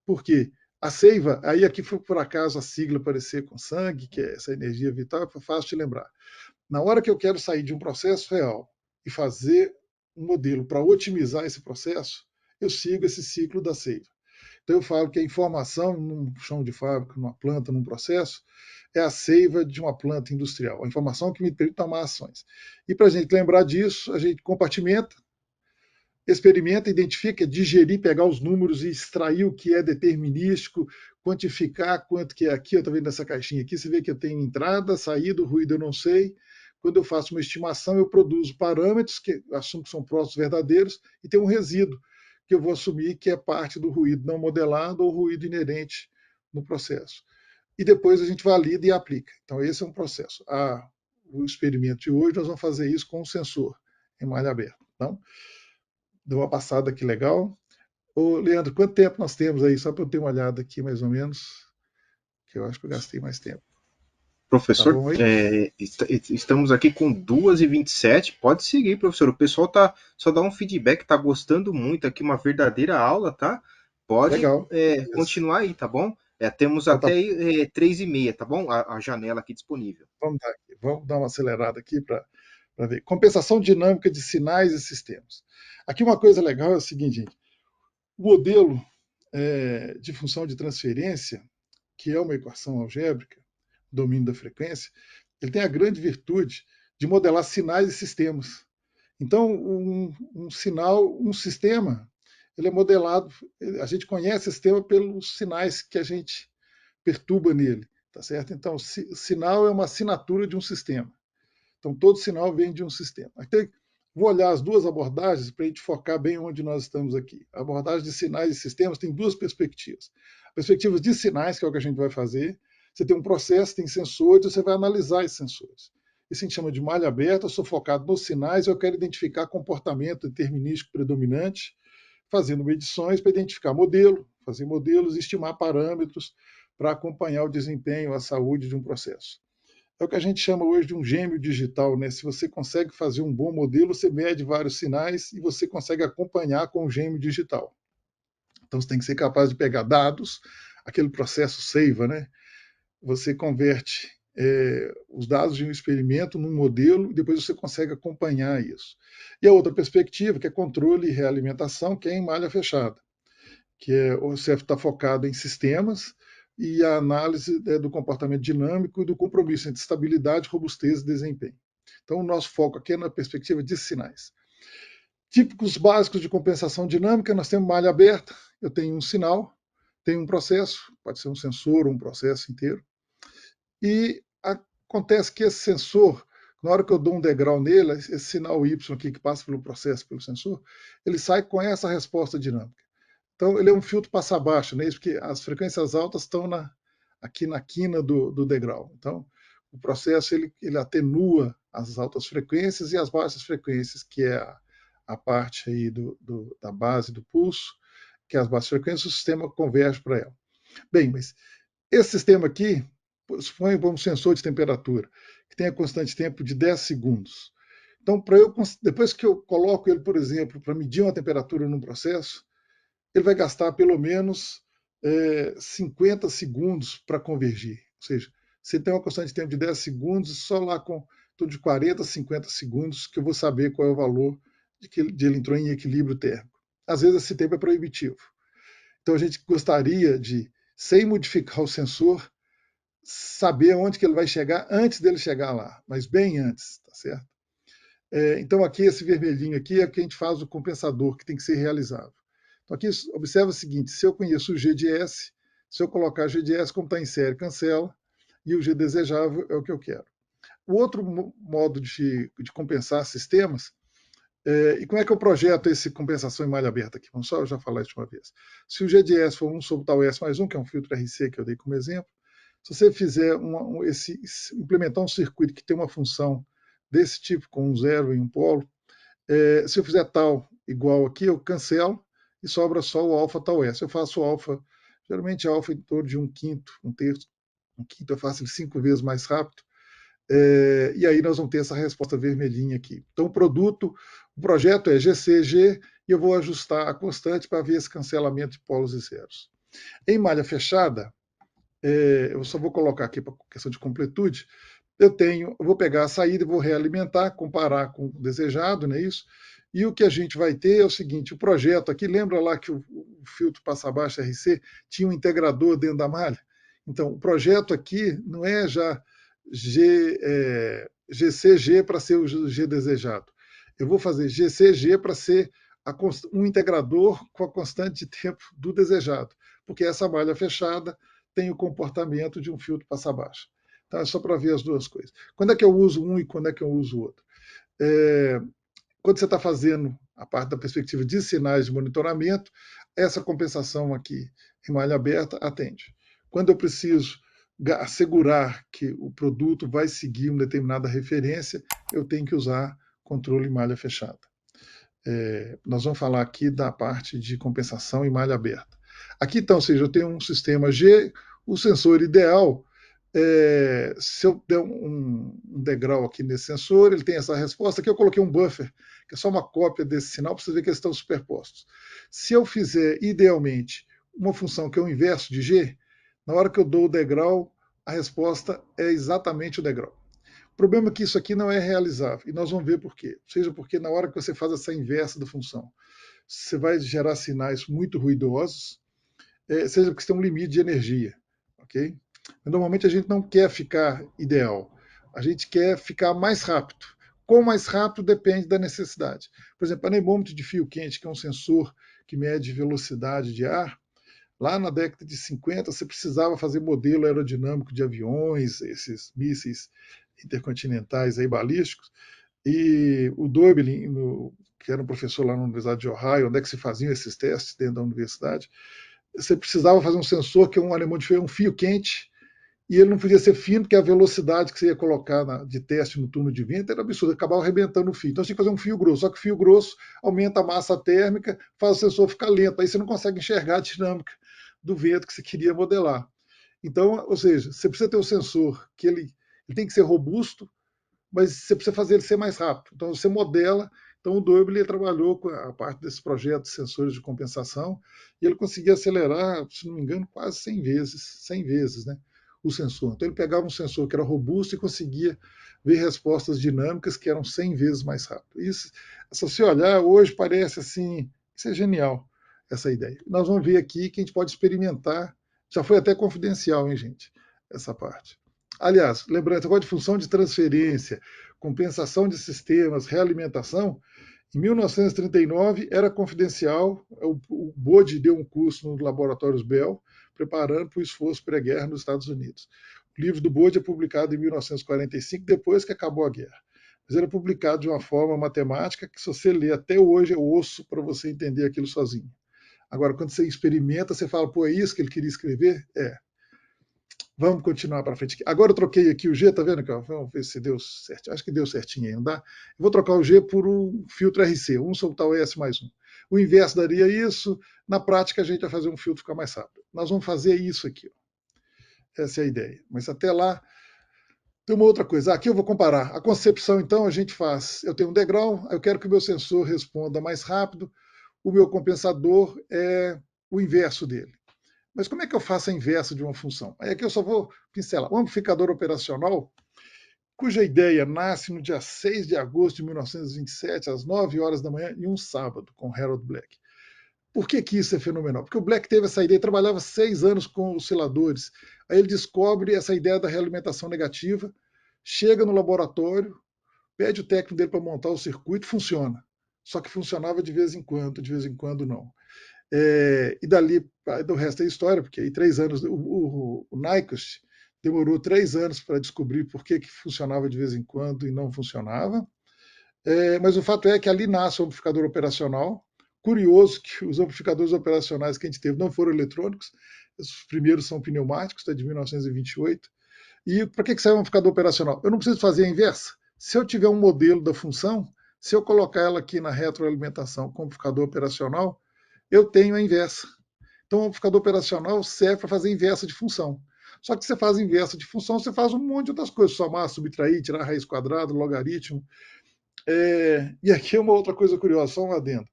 porque a seiva, aí aqui foi por acaso a sigla aparecer com sangue, que é essa energia vital, é fácil de lembrar. Na hora que eu quero sair de um processo real e fazer um modelo para otimizar esse processo, eu sigo esse ciclo da seiva. Então eu falo que a informação num chão de fábrica, numa planta, num processo, é a seiva de uma planta industrial, a informação que me permite tomar ações. E para a gente lembrar disso, a gente compartimenta, experimenta, identifica, digerir, pegar os números e extrair o que é determinístico, quantificar quanto que é aqui. Eu estou vendo nessa caixinha aqui, você vê que eu tenho entrada, saída, ruído eu não sei, Quando eu faço uma estimação, eu produzo parâmetros que assumo que são próximos verdadeiros e tem um resíduo que eu vou assumir que é parte do ruído não modelado ou ruído inerente no processo. E depois a gente valida e aplica. Então, esse é um processo. O experimento de hoje, nós vamos fazer isso com um sensor em malha aberta. Então, deu uma passada aqui legal. Ô, Leandro, quanto tempo nós temos aí? Só para eu ter uma olhada aqui, mais ou menos, que eu acho que eu gastei mais tempo. Tá Professor, bom aí? estamos aqui com 2h27. Pode seguir, professor. O pessoal tá só dá um feedback, tá gostando muito aqui, uma verdadeira aula, tá? Pode Legal. Beleza. continuar aí, tá bom? Temos Então, tá, até 3h30, tá bom? A janela aqui disponível. vamos dar uma acelerada aqui para ver. Compensação dinâmica de sinais e sistemas. Aqui uma coisa legal é o seguinte, gente. O modelo de função de transferência, que é uma equação algébrica, domínio da frequência, ele tem a grande virtude de modelar sinais e sistemas. Então, um sinal, um sistema, ele é modelado, a gente conhece o sistema pelos sinais que a gente perturba nele, tá certo? Então, sinal é uma assinatura de um sistema. Então, todo sinal vem de um sistema. Então, vou olhar as duas abordagens para a gente focar bem onde nós estamos aqui. A abordagem de sinais e sistemas tem duas perspectivas. Perspectivas de sinais, que é o que a gente vai fazer. Você tem um processo, tem sensores, você vai analisar esses sensores. Isso a gente chama de malha aberta, eu sou focado nos sinais, eu quero identificar comportamento determinístico predominante, fazendo medições para identificar modelo, fazer modelos e estimar parâmetros para acompanhar o desempenho, a saúde de um processo. É o que a gente chama hoje de um gêmeo digital, né? Se você consegue fazer um bom modelo, você mede vários sinais e você consegue acompanhar com o gêmeo digital. Então você tem que ser capaz de pegar dados, aquele processo seiva, né? Você converte os dados de um experimento num modelo e depois você consegue acompanhar isso. E a outra perspectiva, que é controle e realimentação, que é em malha fechada, que você está focado em sistemas e a análise do comportamento dinâmico e do compromisso entre estabilidade, robustez e desempenho. Então, o nosso foco aqui é na perspectiva de sinais. Típicos básicos de compensação dinâmica, nós temos malha aberta, eu tenho um sinal, tenho um processo, pode ser um sensor ou um processo inteiro, e acontece que esse sensor, na hora que eu dou um degrau nele, esse sinal Y aqui que passa pelo processo, pelo sensor, ele sai com essa resposta dinâmica. Então, ele é um filtro passa baixo, né? Porque as frequências altas estão aqui na quina do degrau. Então, o processo ele atenua as altas frequências e as baixas frequências, que é a parte aí da base do pulso, que é as baixas frequências, o sistema converge para ela. Bem, mas esse sistema aqui, suponha um sensor de temperatura, que tem a constante tempo de 10 segundos. Então, depois que eu coloco ele, por exemplo, para medir uma temperatura num processo, ele vai gastar pelo menos 50 segundos para convergir. Ou seja, se tem uma constante de tempo de 10 segundos, só lá com tudo de 40, 50 segundos que eu vou saber qual é o valor de que ele entrou em equilíbrio térmico. Às vezes esse tempo é proibitivo. Então a gente gostaria de, sem modificar o sensor, saber onde que ele vai chegar antes dele chegar lá, mas bem antes, tá certo? Então aqui esse vermelhinho aqui é o que a gente faz o compensador, que tem que ser realizável. Então aqui observa o seguinte, se eu conheço o G de S, se eu colocar G de S como está em série, cancela, e o G desejável é o que eu quero. O outro modo de compensar sistemas, e como é que eu projeto essa compensação em malha aberta aqui? Vamos só já falar isso de uma vez. Se o G de S for 1 sobre tal S mais 1, que é um filtro RC que eu dei como exemplo, se você fizer implementar um circuito que tem uma função desse tipo, com um zero e um polo, se eu fizer tal igual aqui, eu cancelo e sobra só o alfa tal S. Eu faço alfa, geralmente alfa em torno de um quinto, um terço, um quinto eu faço ele 5 vezes mais rápido, e aí nós vamos ter essa resposta vermelhinha aqui. Então o projeto é GCG e eu vou ajustar a constante para ver esse cancelamento de polos e zeros. Em malha fechada, eu só vou colocar aqui para questão de completude, eu vou pegar a saída e vou realimentar, comparar com o desejado, não é isso? E o que a gente vai ter é o seguinte, o projeto aqui, lembra lá que o filtro passa-baixo RC tinha um integrador dentro da malha? Então, o projeto aqui não é já GCG para ser o G desejado. Eu vou fazer GCG para ser um integrador com a constante de tempo do desejado, porque essa malha fechada tem o comportamento de um filtro passa-baixo. Tá? Só para ver as duas coisas. Quando é que eu uso um e quando é que eu uso o outro? É, quando você está fazendo a parte da perspectiva de sinais de monitoramento, essa compensação aqui em malha aberta atende. Quando eu preciso assegurar que o produto vai seguir uma determinada referência, eu tenho que usar controle em malha fechada. Nós vamos falar aqui da parte de compensação em malha aberta. Aqui, então, ou seja, eu tenho um sistema G, o sensor ideal, se eu der um degrau aqui nesse sensor, ele tem essa resposta. Aqui eu coloquei um buffer, que é só uma cópia desse sinal, para você ver que eles estão superpostos. Se eu fizer, idealmente, uma função que é o inverso de G, na hora que eu dou o degrau, a resposta é exatamente o degrau. O problema é que isso aqui não é realizável, e nós vamos ver por quê. Seja porque na hora que você faz essa inversa da função, você vai gerar sinais muito ruidosos, seja porque você tem um limite de energia, ok? Mas, normalmente a gente não quer ficar ideal, a gente quer ficar mais rápido. Quão mais rápido depende da necessidade. Por exemplo, anemômetro de fio quente, que é um sensor que mede velocidade de ar, lá na década de 50 você precisava fazer modelo aerodinâmico de aviões, esses mísseis intercontinentais aí, balísticos, e o Doebelin, que era um professor lá na Universidade de Ohio, onde é que se faziam esses testes dentro da universidade, você precisava fazer um sensor que é um alemão de fio, um fio quente, e ele não podia ser fino, porque a velocidade que você ia colocar de teste no turno de vento era absurda, acabava arrebentando o fio. Então você tinha que fazer um fio grosso, só que o fio grosso aumenta a massa térmica, faz o sensor ficar lento, aí você não consegue enxergar a dinâmica do vento que você queria modelar. Então, ou seja, você precisa ter um sensor que ele tem que ser robusto, mas você precisa fazer ele ser mais rápido. Então você modela. Então o Doble trabalhou com a parte desses projetos de sensores de compensação e ele conseguia acelerar, se não me engano, quase 100 vezes, né, o sensor. Então ele pegava um sensor que era robusto e conseguia ver respostas dinâmicas que eram 100 vezes mais rápido. Isso, se você olhar hoje, parece assim, isso é genial, essa ideia. Nós vamos ver aqui que a gente pode experimentar. Já foi até confidencial, hein, gente, essa parte. Aliás, lembrando, agora de função de transferência, compensação de sistemas, realimentação, em 1939 era confidencial, o Bode deu um curso nos laboratórios Bell, preparando para o esforço pré-guerra nos Estados Unidos. O livro do Bode é publicado em 1945, depois que acabou a guerra. Mas era publicado de uma forma matemática que, se você ler até hoje, é osso para você entender aquilo sozinho. Agora, quando você experimenta, você fala, pô, é isso que ele queria escrever? É. Vamos continuar para frente. Agora eu troquei aqui o G, tá vendo? Vamos ver se deu certo. Acho que deu certinho aí, não dá? Eu vou trocar o G por um filtro RC, soltar o S mais um. O inverso daria isso. Na prática, a gente vai fazer um filtro ficar mais rápido. Nós vamos fazer isso aqui. Ó. Essa é a ideia. Mas até lá, tem uma outra coisa. Aqui eu vou comparar. A concepção, então, a gente faz. Eu tenho um degrau, eu quero que o meu sensor responda mais rápido. O meu compensador é o inverso dele. Mas como é que eu faço a inversa de uma função? Aí aqui eu só vou pincelar. Um amplificador operacional, cuja ideia nasce no dia 6 de agosto de 1927, às 9 horas da manhã, em um sábado, com Harold Black. Por que isso é fenomenal? Porque o Black teve essa ideia, trabalhava 6 anos com osciladores. Aí ele descobre essa ideia da realimentação negativa, chega no laboratório, pede o técnico dele para montar o circuito, funciona. Só que funcionava de vez em quando não. E dali do resto é história, porque aí 3 anos, o Nyquist demorou 3 anos para descobrir por que funcionava de vez em quando e não funcionava. Mas o fato é que ali nasce o amplificador operacional. Curioso que os amplificadores operacionais que a gente teve não foram eletrônicos, os primeiros são pneumáticos, de 1928. E para que serve um amplificador operacional? Eu não preciso fazer a inversa. Se eu tiver um modelo da função, se eu colocar ela aqui na retroalimentação com amplificador operacional, eu tenho a inversa. Então, o amplificador operacional serve para fazer inversa de função. Só que você faz inversa de função, você faz um monte de outras coisas, somar, subtrair, tirar raiz quadrada, logaritmo. E aqui é uma outra coisa curiosa, só um adendo.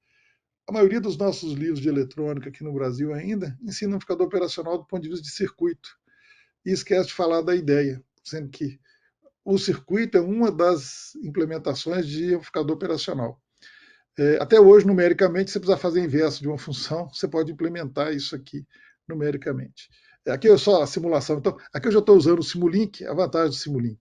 A maioria dos nossos livros de eletrônica aqui no Brasil ainda ensina o amplificador operacional do ponto de vista de circuito. E esquece de falar da ideia, sendo que o circuito é uma das implementações de amplificador operacional. Até hoje, numericamente, você precisa fazer inverso de uma função, você pode implementar isso aqui numericamente. Aqui é só a simulação. Então, aqui eu já estou usando o Simulink, a vantagem do Simulink.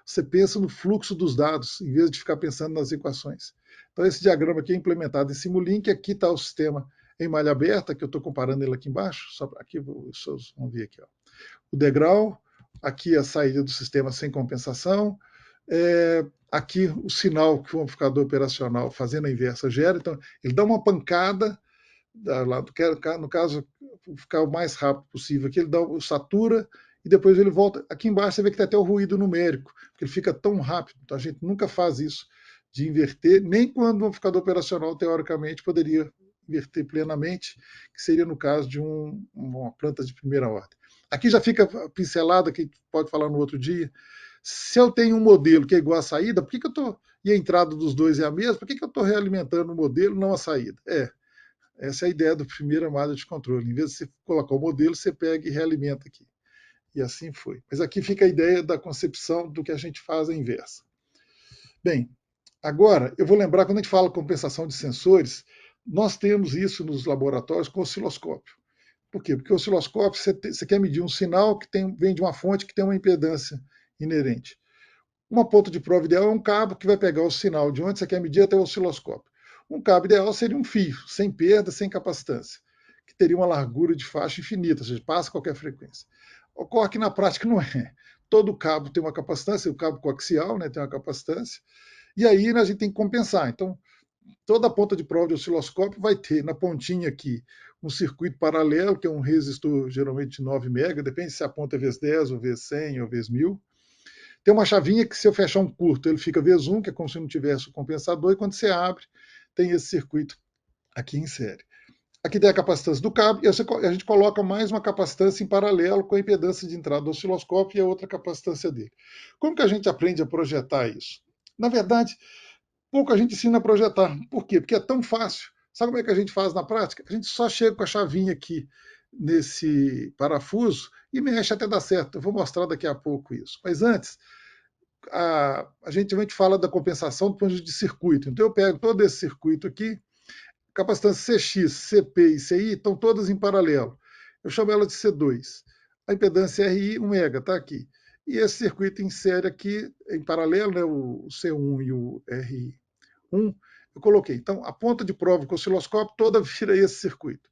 Você pensa no fluxo dos dados, em vez de ficar pensando nas equações. Então, esse diagrama aqui é implementado em Simulink, aqui está o sistema em malha aberta, que eu estou comparando ele aqui embaixo, só aqui, vamos ver aqui. Ó. O degrau, aqui a saída do sistema sem compensação, aqui o sinal que o amplificador operacional fazendo a inversa gera, então ele dá uma pancada, no caso, ficar o mais rápido possível, aqui ele satura e depois ele volta. Aqui embaixo você vê que tem até o ruído numérico, porque ele fica tão rápido, então a gente nunca faz isso de inverter, nem quando o amplificador operacional, teoricamente, poderia inverter plenamente, que seria no caso de uma planta de primeira ordem. Aqui já fica pincelada, que a gente pode falar no outro dia. Se eu tenho um modelo que é igual à saída, por que eu estou. E a entrada dos dois é a mesma, por que eu estou realimentando o modelo, não a saída? Essa é a ideia do primeiro amada de controle. Em vez de você colocar o modelo, você pega e realimenta aqui. E assim foi. Mas aqui fica a ideia da concepção do que a gente faz à inversa. Bem, agora eu vou lembrar, quando a gente fala compensação de sensores, nós temos isso nos laboratórios com osciloscópio. Por quê? Porque o osciloscópio você quer medir um sinal que vem de uma fonte que tem uma impedância inerente. Uma ponta de prova ideal é um cabo que vai pegar o sinal de onde você quer medir até o osciloscópio. Um cabo ideal seria um fio, sem perda, sem capacitância, que teria uma largura de faixa infinita, ou seja, passa qualquer frequência. Ocorre que na prática não é. Todo cabo tem uma capacitância, o cabo coaxial, né, tem uma capacitância, e aí a gente tem que compensar. Então, toda a ponta de prova de osciloscópio vai ter na pontinha aqui um circuito paralelo, que é um resistor geralmente de 9 mega, depende se a ponta é vezes 10, ou vezes 100, ou vezes 1000. Tem uma chavinha que, se eu fechar um curto, ele fica vezes 1, que é como se não tivesse o compensador, e quando você abre, tem esse circuito aqui em série. Aqui tem a capacitância do cabo, e a gente coloca mais uma capacitância em paralelo com a impedância de entrada do osciloscópio e a outra capacitância dele. Como que a gente aprende a projetar isso? Na verdade, pouco a gente ensina a projetar. Por quê? Porque é tão fácil. Sabe como é que a gente faz na prática? A gente só chega com a chavinha aqui nesse parafuso e mexe até dar certo. Eu vou mostrar daqui a pouco isso. Mas antes, a gente fala da compensação do ponto de vista de circuito. Então eu pego todo esse circuito aqui, capacitância CX, CP e CI estão todas em paralelo. Eu chamo ela de C2. A impedância RI, 1 mega, está aqui. E esse circuito em série aqui, em paralelo, né, o C1 e o RI1, eu coloquei. Então, a ponta de prova com o osciloscópio toda vira esse circuito.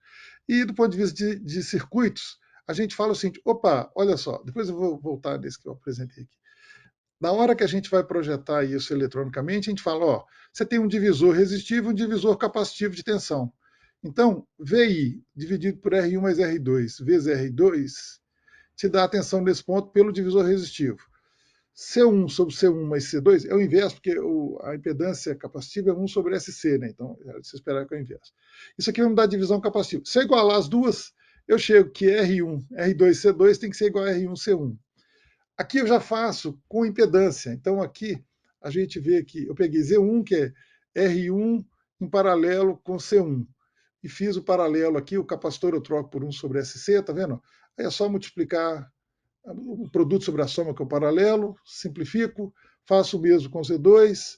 E do ponto de vista de circuitos, a gente fala o seguinte, opa, olha só, depois eu vou voltar nesse que eu apresentei aqui. Na hora que a gente vai projetar isso eletronicamente, a gente fala, ó, você tem um divisor resistivo e um divisor capacitivo de tensão. Então, VI dividido por R1 mais R2 vezes R2 te dá a tensão nesse ponto pelo divisor resistivo. C1 sobre C1 mais C2 é o inverso, porque a impedância capacitiva é 1 sobre SC, né? Então, se esperar que é o inverso. Isso aqui vai me dar a divisão capacitiva. Se eu igualar as duas, eu chego que R1, R2, C2 tem que ser igual a R1, C1. Aqui eu já faço com impedância. Então, aqui a gente vê que eu peguei Z1, que é R1 em paralelo com C1. E fiz o paralelo aqui, o capacitor eu troco por 1 sobre SC, tá vendo? Aí é só multiplicar o produto sobre a soma, que é o paralelo, simplifico, faço o mesmo com Z2,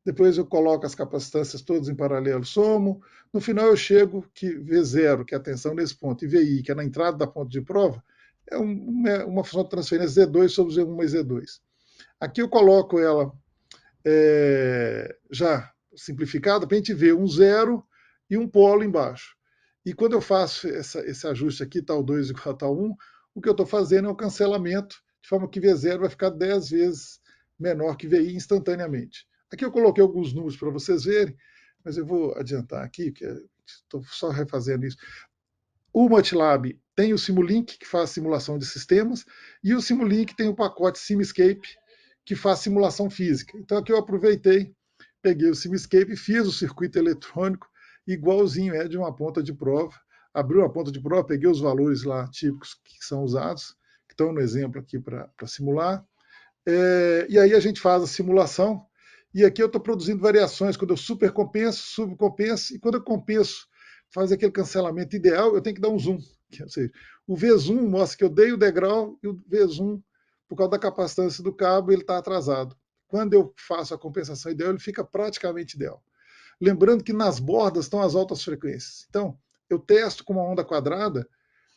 depois eu coloco as capacitâncias todas em paralelo, somo. No final eu chego que V0, que é a tensão nesse ponto, e VI, que é na entrada da ponta de prova, é uma função de transferência Z2 sobre Z1 mais Z2. Aqui eu coloco ela já simplificada para a gente ver um zero e um polo embaixo. E quando eu faço esse ajuste aqui, tal 2 igual a tal 1, o que eu estou fazendo é o cancelamento, de forma que V0 vai ficar 10 vezes menor que VI instantaneamente. Aqui eu coloquei alguns números para vocês verem, mas eu vou adiantar aqui, que estou só refazendo isso. O MATLAB tem o Simulink, que faz simulação de sistemas, e o Simulink tem o pacote Simscape, que faz simulação física. Então aqui eu aproveitei, peguei o Simscape e fiz o circuito eletrônico igualzinho de uma ponta de prova. Abri uma ponta de prova, peguei os valores lá típicos que são usados, que estão no exemplo aqui para simular. E aí a gente faz a simulação, e aqui eu estou produzindo variações, quando eu supercompenso, subcompenso, e quando eu compenso, faz aquele cancelamento ideal, eu tenho que dar um zoom. Ou seja, o V zoom mostra que eu dei o degrau, e o V zoom, por causa da capacitância do cabo, ele está atrasado. Quando eu faço a compensação ideal, ele fica praticamente ideal. Lembrando que nas bordas estão as altas frequências. Então, eu testo com uma onda quadrada,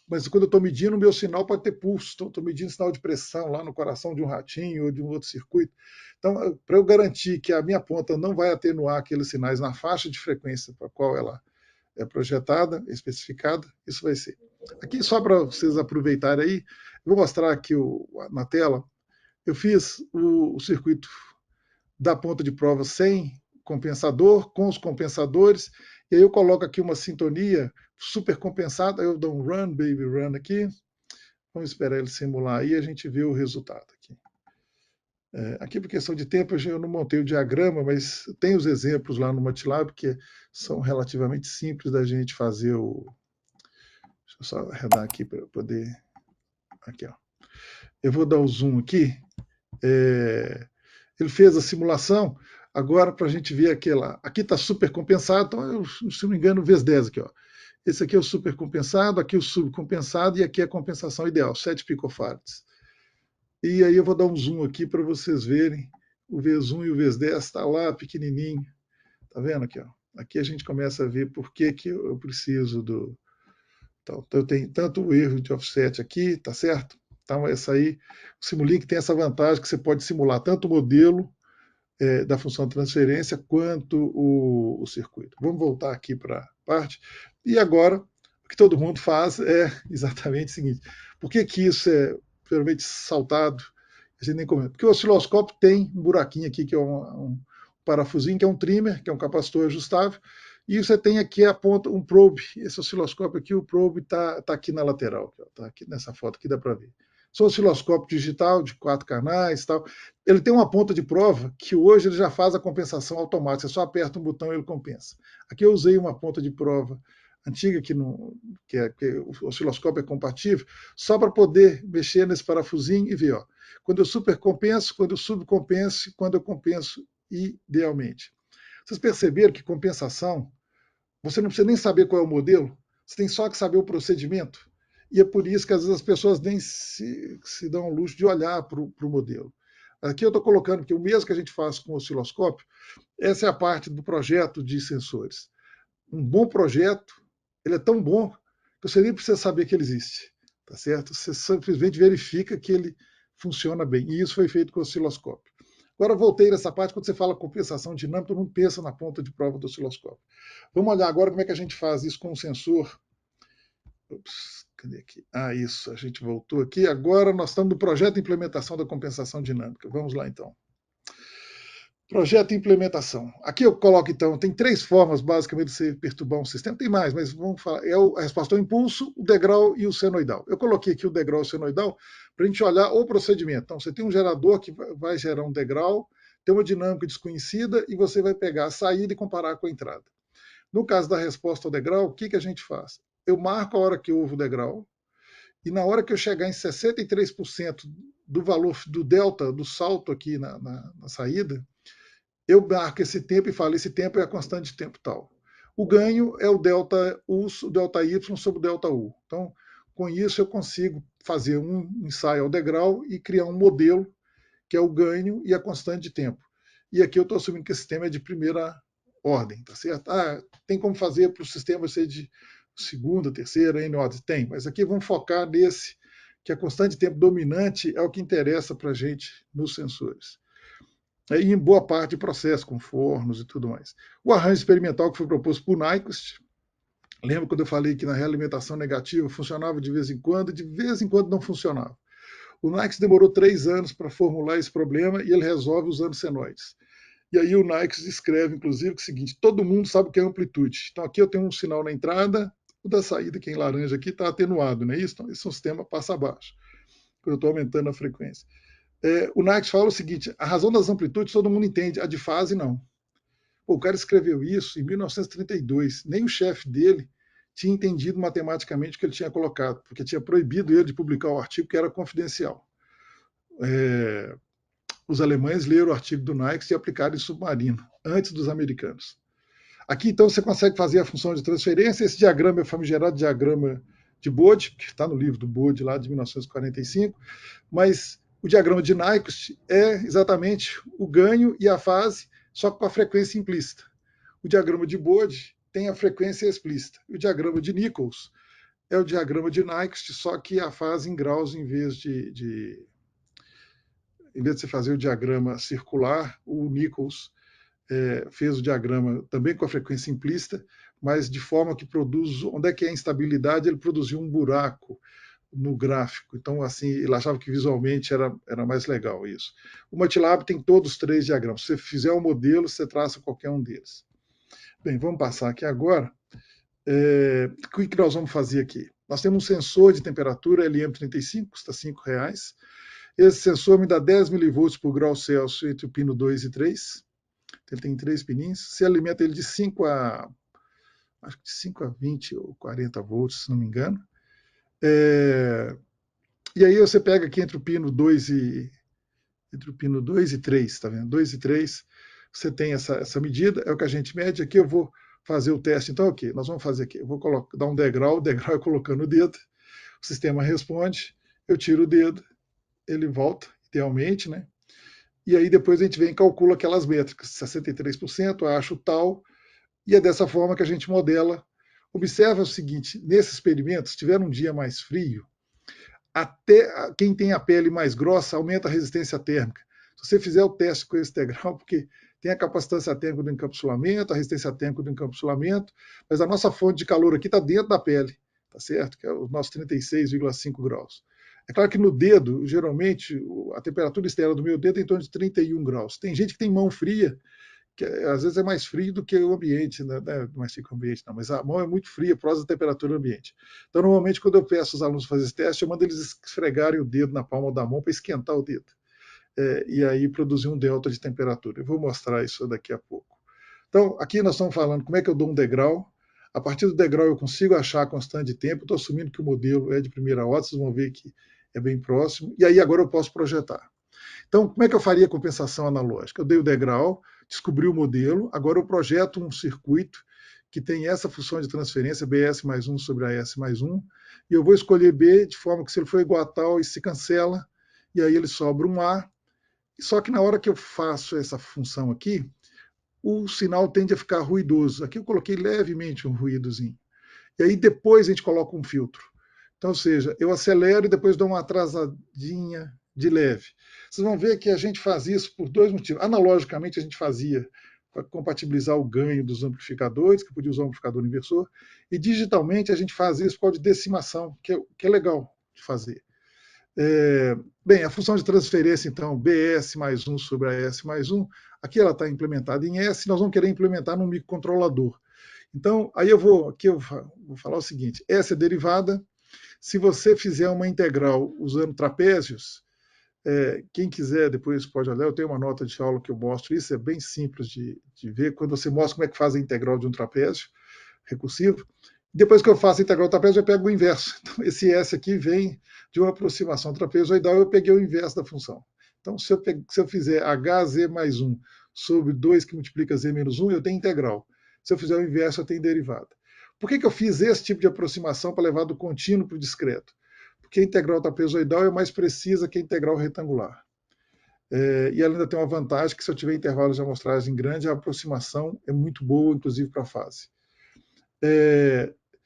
mas quando eu estou medindo, o meu sinal pode ter pulso. Então, estou medindo sinal de pressão lá no coração de um ratinho ou de um outro circuito. Então, para eu garantir que a minha ponta não vai atenuar aqueles sinais na faixa de frequência para a qual ela é projetada, especificada, isso vai ser. Aqui, só para vocês aproveitarem aí, vou mostrar aqui na tela. Eu fiz o circuito da ponta de prova sem compensador, com os compensadores, e aí eu coloco aqui uma sintonia super compensada, eu dou um run, baby, run aqui. Vamos esperar ele simular aí e a gente vê o resultado aqui. Aqui, por questão de tempo, eu não montei o diagrama, mas tem os exemplos lá no MATLAB que são relativamente simples da gente fazer o... Deixa eu só arredar aqui para eu poder... Aqui, ó. Eu vou dar o zoom aqui. Ele fez a simulação, agora para a gente ver aquela... Aqui está super compensado, então, se não me engano, vezes 10 aqui, ó. Esse aqui é o super compensado, aqui o subcompensado e aqui é a compensação ideal, 7 picofarads. E aí eu vou dar um zoom aqui para vocês verem. O V1 e o V10 está lá, pequenininho. Tá vendo aqui? Ó? Aqui a gente começa a ver por que eu preciso do... Então, eu tenho tanto o erro de offset aqui, tá certo? Então, essa aí, o Simulink tem essa vantagem que você pode simular tanto o modelo da função de transferência quanto o circuito. Vamos voltar aqui para a parte. E agora, o que todo mundo faz é exatamente o seguinte. Por que isso é realmente saltado? A gente nem comenta. Porque o osciloscópio tem um buraquinho aqui, que é um parafusinho, que é um trimmer, que é um capacitor ajustável, e você tem aqui a ponta, um probe. Esse osciloscópio aqui, o probe está aqui na lateral. Está aqui nessa foto aqui, dá para ver. São osciloscópio digital de 4 canais e tal. Ele tem uma ponta de prova que hoje ele já faz a compensação automática. Você só aperta um botão e ele compensa. Aqui eu usei uma ponta de prova antiga que o osciloscópio é compatível, só para poder mexer nesse parafusinho e ver, ó, quando eu supercompenso, quando eu subcompenso, quando eu compenso idealmente. Vocês perceberam que compensação, você não precisa nem saber qual é o modelo, você tem só que saber o procedimento. E é por isso que às vezes as pessoas nem se dão ao luxo de olhar para o modelo. Aqui eu estou colocando que o mesmo que a gente faz com o osciloscópio, essa é a parte do projeto de sensores. Um bom projeto, ele é tão bom que você nem precisa saber que ele existe, tá certo? Você simplesmente verifica que ele funciona bem. E isso foi feito com o osciloscópio. Agora voltei nessa parte, quando você fala compensação dinâmica, todo mundo pensa na ponta de prova do osciloscópio. Vamos olhar agora como é que a gente faz isso com o sensor. Ups, cadê aqui? Isso, a gente voltou aqui. Agora nós estamos no projeto de implementação da compensação dinâmica. Vamos lá, então. Projeto e implementação. Aqui eu coloco, então, tem 3 formas, basicamente, de você perturbar um sistema. Tem mais, mas vamos falar. É a resposta ao impulso, o degrau e o senoidal. Eu coloquei aqui o degrau e o senoidal para a gente olhar o procedimento. Então, você tem um gerador que vai gerar um degrau, tem uma dinâmica desconhecida e você vai pegar a saída e comparar com a entrada. No caso da resposta ao degrau, o que a gente faz? Eu marco a hora que houve o degrau e na hora que eu chegar em 63% do valor do delta, do salto aqui na saída, eu marco esse tempo e falo, esse tempo é a constante de tempo tal. O ganho é o delta U, o delta Y sobre o delta U. Então, com isso eu consigo fazer um ensaio ao degrau e criar um modelo que é o ganho e a constante de tempo. E aqui eu estou assumindo que esse sistema é de primeira ordem, tá certo? Tem como fazer para o sistema ser de segunda, terceira, N ordem? Tem, mas aqui vamos focar nesse, que a constante de tempo dominante é o que interessa para a gente nos sensores. E em boa parte de processo, com fornos e tudo mais. O arranjo experimental que foi proposto por Nyquist, lembra quando eu falei que na realimentação negativa funcionava de vez em quando não funcionava. O Nyquist demorou 3 anos para formular esse problema e ele resolve usando senoides. E aí o Nyquist escreve, inclusive, o seguinte, todo mundo sabe o que é amplitude. Então aqui eu tenho um sinal na entrada, o da saída, que é em laranja aqui, está atenuado, não é isso? Então esse é um sistema passa abaixo, quando eu estou aumentando a frequência. O Nyquist fala o seguinte, a razão das amplitudes todo mundo entende, a de fase não. O cara escreveu isso em 1932, nem o chefe dele tinha entendido matematicamente o que ele tinha colocado, porque tinha proibido ele de publicar o artigo que era confidencial. Os alemães leram o artigo do Nyquist e aplicaram em submarino, antes dos americanos. Aqui, então, você consegue fazer a função de transferência. Esse diagrama é o famigerado diagrama de Bode, que está no livro do Bode, lá de 1945, mas o diagrama de Nyquist é exatamente o ganho e a fase, só com a frequência implícita. O diagrama de Bode tem a frequência explícita. O diagrama de Nichols é o diagrama de Nyquist, só que a fase em graus em vez de você fazer o diagrama circular, o Nichols fez o diagrama também com a frequência implícita, mas de forma que produz, onde é que é a instabilidade, ele produziu um buraco no gráfico. Então, assim, ele achava que visualmente era mais legal isso. O MATLAB tem todos os 3 diagramas. Se você fizer um modelo, você traça qualquer um deles. Bem, vamos passar aqui agora. O que nós vamos fazer aqui? Nós temos um sensor de temperatura LM35, custa R$ 5. Esse sensor me dá 10 milivolts por grau Celsius entre o pino 2 e 3. Ele tem 3 pininhos. Você alimenta ele de 5 a 20 ou 40 volts, se não me engano. E aí você pega aqui entre o pino 2 e 3, tá vendo? 2 e 3, você tem essa medida, é o que a gente mede. Aqui eu vou fazer o teste. Então, ok, nós vamos fazer aqui. Eu vou dar um degrau, o degrau é colocando o dedo, o sistema responde, eu tiro o dedo, ele volta, idealmente, né? E aí depois a gente vem e calcula aquelas métricas, 63%, acho tal, e é dessa forma que a gente modela. Observa o seguinte, nesse experimento, se tiver um dia mais frio, até quem tem a pele mais grossa aumenta a resistência térmica. Se você fizer o teste com esse integral, porque tem a capacitância térmica do encapsulamento, a resistência térmica do encapsulamento, mas a nossa fonte de calor aqui está dentro da pele, tá certo? Que é o nosso 36,5 graus. É claro que no dedo, geralmente, a temperatura externa do meu dedo é em torno de 31 graus. Tem gente que tem mão fria, que às vezes é mais frio do que o ambiente, né? Não é mais frio que o ambiente, não, mas a mão é muito fria por causa da temperatura do ambiente. Então, normalmente, quando eu peço aos alunos fazer esse teste, eu mando eles esfregarem o dedo na palma da mão para esquentar o dedo. E aí produzir um delta de temperatura. Eu vou mostrar isso daqui a pouco. Então, aqui nós estamos falando como é que eu dou um degrau. A partir do degrau eu consigo achar a constante de tempo. Estou assumindo que o modelo é de primeira ordem, vocês vão ver que é bem próximo. E aí agora eu posso projetar. Então, como é que eu faria a compensação analógica? Eu dei o degrau, descobri o modelo, agora eu projeto um circuito que tem essa função de transferência, BS mais 1 sobre AS mais 1, e eu vou escolher B de forma que se ele for igual a tal, ele se cancela, e aí ele sobra um A, só que na hora que eu faço essa função aqui, o sinal tende a ficar ruidoso. Aqui eu coloquei levemente um ruídozinho. E aí depois a gente coloca um filtro. Então, ou seja, eu acelero e depois dou uma atrasadinha de leve. Vocês vão ver que a gente faz isso por 2 motivos. Analogicamente, a gente fazia para compatibilizar o ganho dos amplificadores, que podia usar um amplificador inversor, e digitalmente a gente faz isso por causa de decimação, que é legal de fazer. Bem, a função de transferência, então, BS mais 1 sobre AS mais 1, aqui ela está implementada em S, nós vamos querer implementar num microcontrolador. Então, aí eu vou falar o seguinte, essa é derivada. Se você fizer uma integral usando trapézios, quem quiser depois pode olhar, eu tenho uma nota de aula que eu mostro isso, é bem simples de ver, quando você mostra como é que faz a integral de um trapézio recursivo. Depois que eu faço a integral do trapézio, eu pego o inverso. Então, esse S aqui vem de uma aproximação trapezoidal, eu peguei o inverso da função. Então, se eu fizer HZ mais 1 sobre 2 que multiplica Z menos 1, eu tenho integral. Se eu fizer o inverso, eu tenho derivada. Por que eu fiz esse tipo de aproximação para levar do contínuo para o discreto? Porque a integral trapezoidal é mais precisa que a integral retangular. E ela ainda tem uma vantagem que se eu tiver intervalos de amostragem grande, a aproximação é muito boa, inclusive para a fase.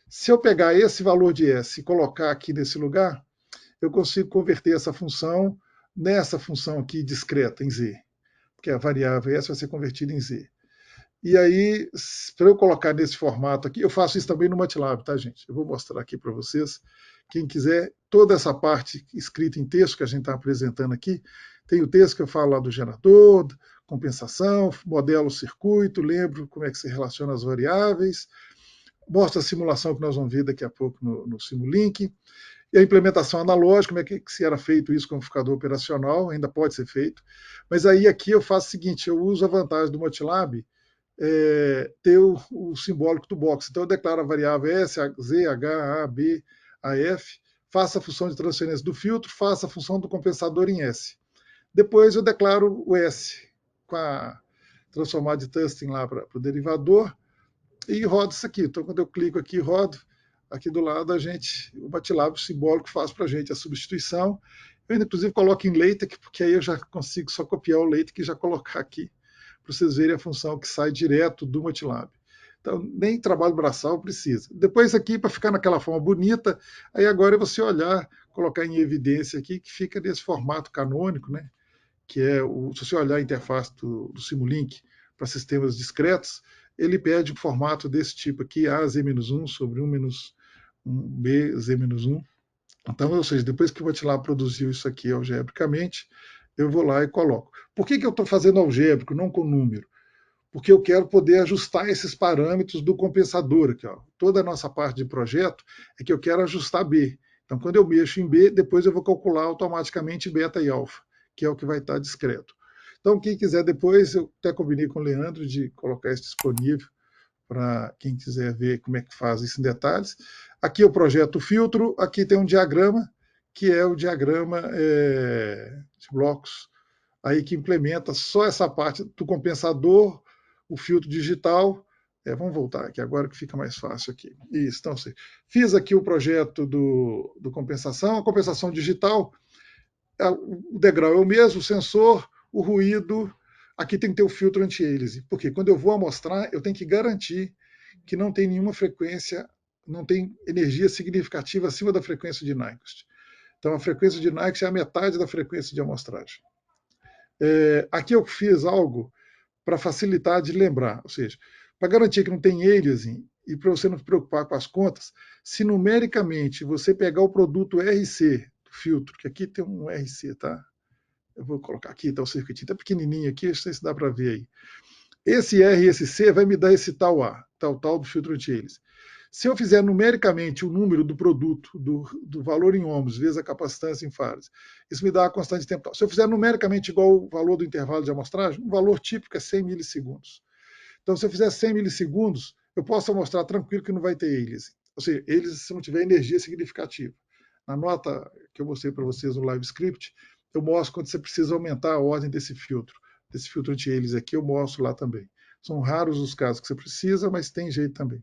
Se eu pegar esse valor de S e colocar aqui nesse lugar, eu consigo converter essa função nessa função aqui discreta, em Z. Porque a variável S vai ser convertida em Z. E aí, para eu colocar nesse formato aqui, eu faço isso também no MATLAB, tá, gente? Eu vou mostrar aqui para vocês. Quem quiser, toda essa parte escrita em texto que a gente está apresentando aqui, tem o texto que eu falo lá do gerador, compensação, modelo o circuito, lembro como é que se relaciona as variáveis, mostra a simulação que nós vamos ver daqui a pouco no Simulink, e a implementação analógica, como é que se era feito isso com o amplificador operacional, ainda pode ser feito. Mas aí aqui eu faço o seguinte, eu uso a vantagem do MATLAB, ter o simbólico do box. Então eu declaro a variável S, Z, H, A, B, A, F, faço a função de transferência do filtro, faço a função do compensador em S. Depois eu declaro o S com a transformada de Tustin lá para o derivador e rodo isso aqui. Então quando eu clico aqui e rodo, aqui do lado o MATLAB simbólico faz para a gente a substituição. Eu ainda, inclusive, coloco em LaTeX, porque aí eu já consigo só copiar o LaTeX e já colocar aqui, para vocês verem a função que sai direto do MATLAB. Então, nem trabalho braçal precisa. Depois aqui, para ficar naquela forma bonita, aí agora é você olhar, colocar em evidência aqui, que fica nesse formato canônico, né? Que é, se você olhar a interface do Simulink para sistemas discretos, ele pede um formato desse tipo aqui, A, Z-1 sobre 1 menos 1, B, Z-1. Então, ou seja, depois que o MATLAB produziu isso aqui algebricamente, eu vou lá e coloco. Por que eu estou fazendo algébrico, não com número? Porque eu quero poder ajustar esses parâmetros do compensador aqui. Ó. Toda a nossa parte de projeto é que eu quero ajustar B. Então, quando eu mexo em B, depois eu vou calcular automaticamente beta e alfa, que é o que vai estar discreto. Então, quem quiser depois, eu até combinei com o Leandro de colocar isso disponível para quem quiser ver como é que faz isso em detalhes. Aqui eu projeto o filtro, aqui tem um diagrama, que é o diagrama de blocos, aí que implementa só essa parte do compensador, o filtro digital. Vamos voltar aqui agora que fica mais fácil aqui. Isso, então, fiz aqui o projeto do compensação, a compensação digital, o degrau é o mesmo, o sensor, o ruído, aqui tem que ter o filtro anti-aliasing, porque quando eu vou amostrar, eu tenho que garantir que não tem nenhuma frequência, não tem energia significativa acima da frequência de Nyquist. Então, a frequência de Nyquist é a metade da frequência de amostragem. Aqui eu fiz algo para facilitar de lembrar, ou seja, para garantir que não tem aliasing e para você não se preocupar com as contas, se numericamente você pegar o produto RC do filtro, que aqui tem um RC, tá? Eu vou colocar aqui, está o circuitinho, está pequenininho aqui, não sei se dá para ver aí. Esse R e esse C vai me dar esse tal A, tal do filtro anti-aliasing. Se eu fizer numericamente o número do produto, do valor em ohms, vezes a capacitância em farads, isso me dá a constante de tempo tal. Se eu fizer numericamente igual o valor do intervalo de amostragem, o valor típico é 100 milissegundos. Então, se eu fizer 100 milissegundos, eu posso mostrar tranquilo que não vai ter aliasing. Ou seja, aliasing se não tiver energia significativa. Na nota que eu mostrei para vocês no Live Script, eu mostro quando você precisa aumentar a ordem desse filtro anti-aliasing aqui, eu mostro lá também. São raros os casos que você precisa, mas tem jeito também.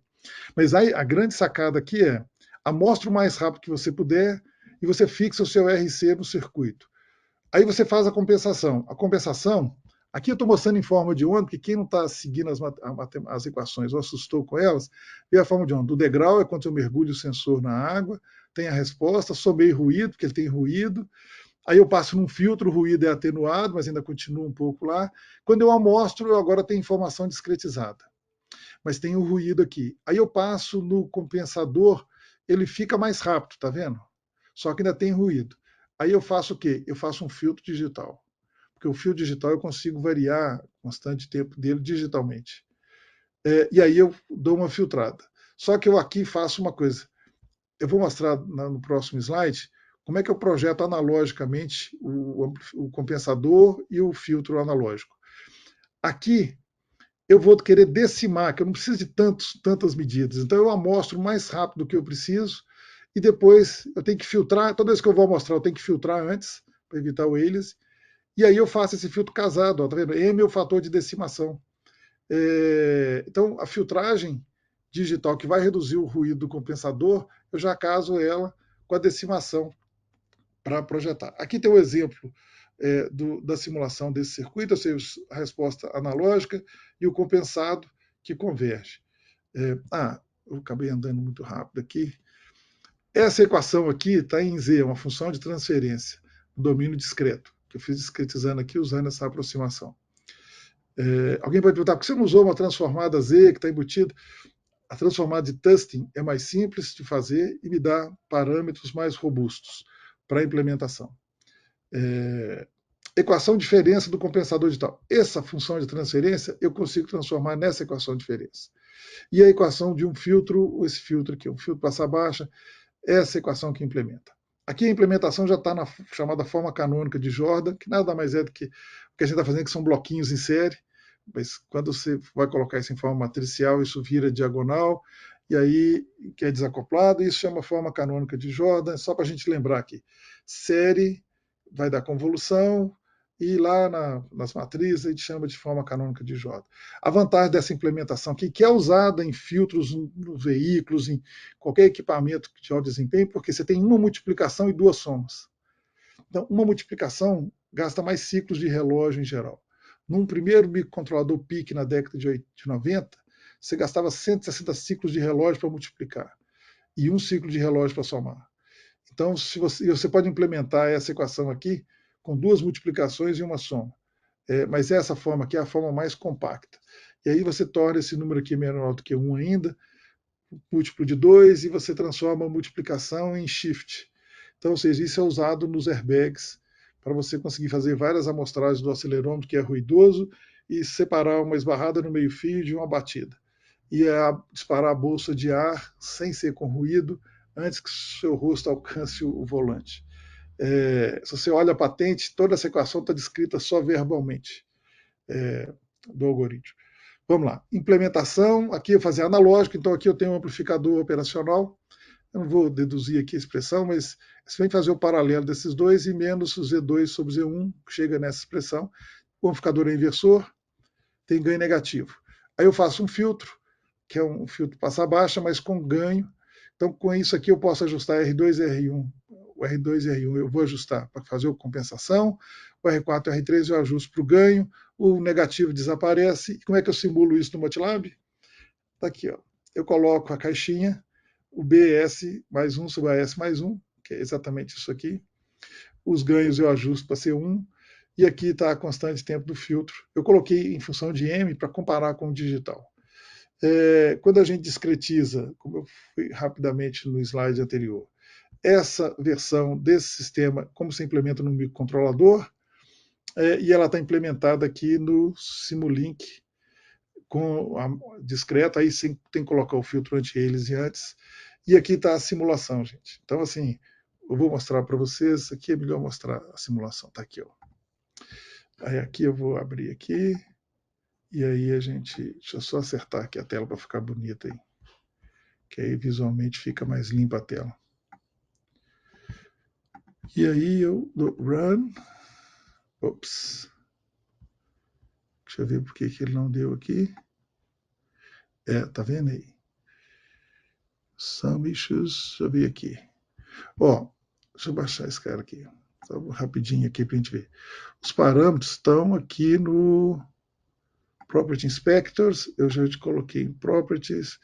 Mas aí a grande sacada aqui é amostra o mais rápido que você puder e você fixa o seu RC no circuito. Aí você faz a compensação. A compensação, aqui eu estou mostrando em forma de onda, porque quem não está seguindo as equações ou assustou com elas, vê a forma de onda. O degrau é quando eu mergulho o sensor na água, tem a resposta, somei ruído, porque ele tem ruído. Aí eu passo num filtro, o ruído é atenuado, mas ainda continua um pouco lá. Quando eu amostro, eu agora tenho informação discretizada. Mas tem o ruído aqui. Aí eu passo no compensador, ele fica mais rápido, tá vendo? Só que ainda tem ruído. Aí eu faço o quê? Eu faço um filtro digital. Porque o filtro digital eu consigo variar constante tempo dele digitalmente. E aí eu dou uma filtrada. Só que eu aqui faço uma coisa. Eu vou mostrar no próximo slide como é que eu projeto analogicamente o compensador e o filtro analógico. Aqui eu vou querer decimar, que eu não preciso de tantas medidas. Então eu amostro mais rápido do que eu preciso e depois eu tenho que filtrar. Toda vez que eu vou amostrar, eu tenho que filtrar antes para evitar o aliasing. E aí eu faço esse filtro casado, ó, tá vendo? M é o fator de decimação. Então a filtragem digital que vai reduzir o ruído do compensador, eu já caso ela com a decimação para projetar. Aqui tem o exemplo da simulação desse circuito, ou seja, a resposta analógica e o compensado que converge. Eu acabei andando muito rápido aqui. Essa equação aqui está em Z, uma função de transferência, no domínio discreto, que eu fiz discretizando aqui usando essa aproximação. Alguém pode perguntar, por que você não usou uma transformada Z que está embutida? A transformada de Tustin é mais simples de fazer e me dá parâmetros mais robustos para a implementação. Equação de diferença do compensador digital. Essa função de transferência eu consigo transformar nessa equação de diferença. E a equação de um filtro, esse filtro aqui, um filtro passa baixa, essa equação que implementa. Aqui a implementação já está na chamada forma canônica de Jordan, que nada mais é do que o que a gente está fazendo, que são bloquinhos em série, mas quando você vai colocar isso em forma matricial, isso vira diagonal, e aí que é desacoplado, e isso chama forma canônica de Jordan, só para a gente lembrar aqui. Série vai dar convolução, e lá nas matrizes a gente chama de forma canônica de Jordan. A vantagem dessa implementação aqui, que é usada em filtros, nos veículos, em qualquer equipamento de alto desempenho, porque você tem uma multiplicação e duas somas. Então, uma multiplicação gasta mais ciclos de relógio em geral. Num primeiro microcontrolador PIC na década de 90, você gastava 160 ciclos de relógio para multiplicar e um ciclo de relógio para somar. Então, se você pode implementar essa equação aqui com duas multiplicações e uma soma. Mas essa forma aqui é a forma mais compacta. E aí você torna esse número aqui menor do que 1 ainda, múltiplo de 2, e você transforma a multiplicação em shift. Então, ou seja, isso é usado nos airbags para você conseguir fazer várias amostragens do acelerômetro que é ruidoso e separar uma esbarrada no meio-fio de uma batida. E disparar a bolsa de ar sem ser com ruído antes que o seu rosto alcance o volante. Se você olha a patente, toda essa equação está descrita só verbalmente do algoritmo. Vamos lá. Implementação, aqui eu fazer analógico, então aqui eu tenho um amplificador operacional. Eu não vou deduzir aqui a expressão, mas você vem fazer o paralelo desses dois e menos o Z2 sobre Z1, que chega nessa expressão. O amplificador é inversor, tem ganho negativo. Aí eu faço um filtro, que é um filtro passa baixa, mas com ganho. Então, com isso aqui, eu posso ajustar R2 e R1. O R2 e R1 eu vou ajustar para fazer a compensação, o R4 e R3 eu ajusto para o ganho, o negativo desaparece. E como é que eu simulo isso no MATLAB? Está aqui, ó. Eu coloco a caixinha, o BS mais 1 sobre AS mais 1, que é exatamente isso aqui. Os ganhos eu ajusto para ser 1. E aqui está a constante de tempo do filtro. Eu coloquei em função de M para comparar com o digital. Quando a gente discretiza, como eu fui rapidamente no slide anterior, essa versão desse sistema, como se implementa no microcontrolador, e ela está implementada aqui no Simulink, com a discreta, aí sim tem que colocar o filtro anti-eles e antes. E aqui está a simulação, gente. Então, assim, eu vou mostrar para vocês, aqui é melhor mostrar a simulação, está aqui, ó. Aí aqui eu vou abrir aqui, e aí a gente, deixa eu só acertar aqui a tela para ficar bonita aí, que aí visualmente fica mais limpa a tela. E aí eu dou run, ops, deixa eu ver por que ele não deu aqui. Tá vendo aí? Some issues, deixa eu ver aqui. Deixa eu baixar esse cara aqui. Só rapidinho aqui para a gente ver. Os parâmetros estão aqui no Property Inspectors. Eu já te coloquei em Properties.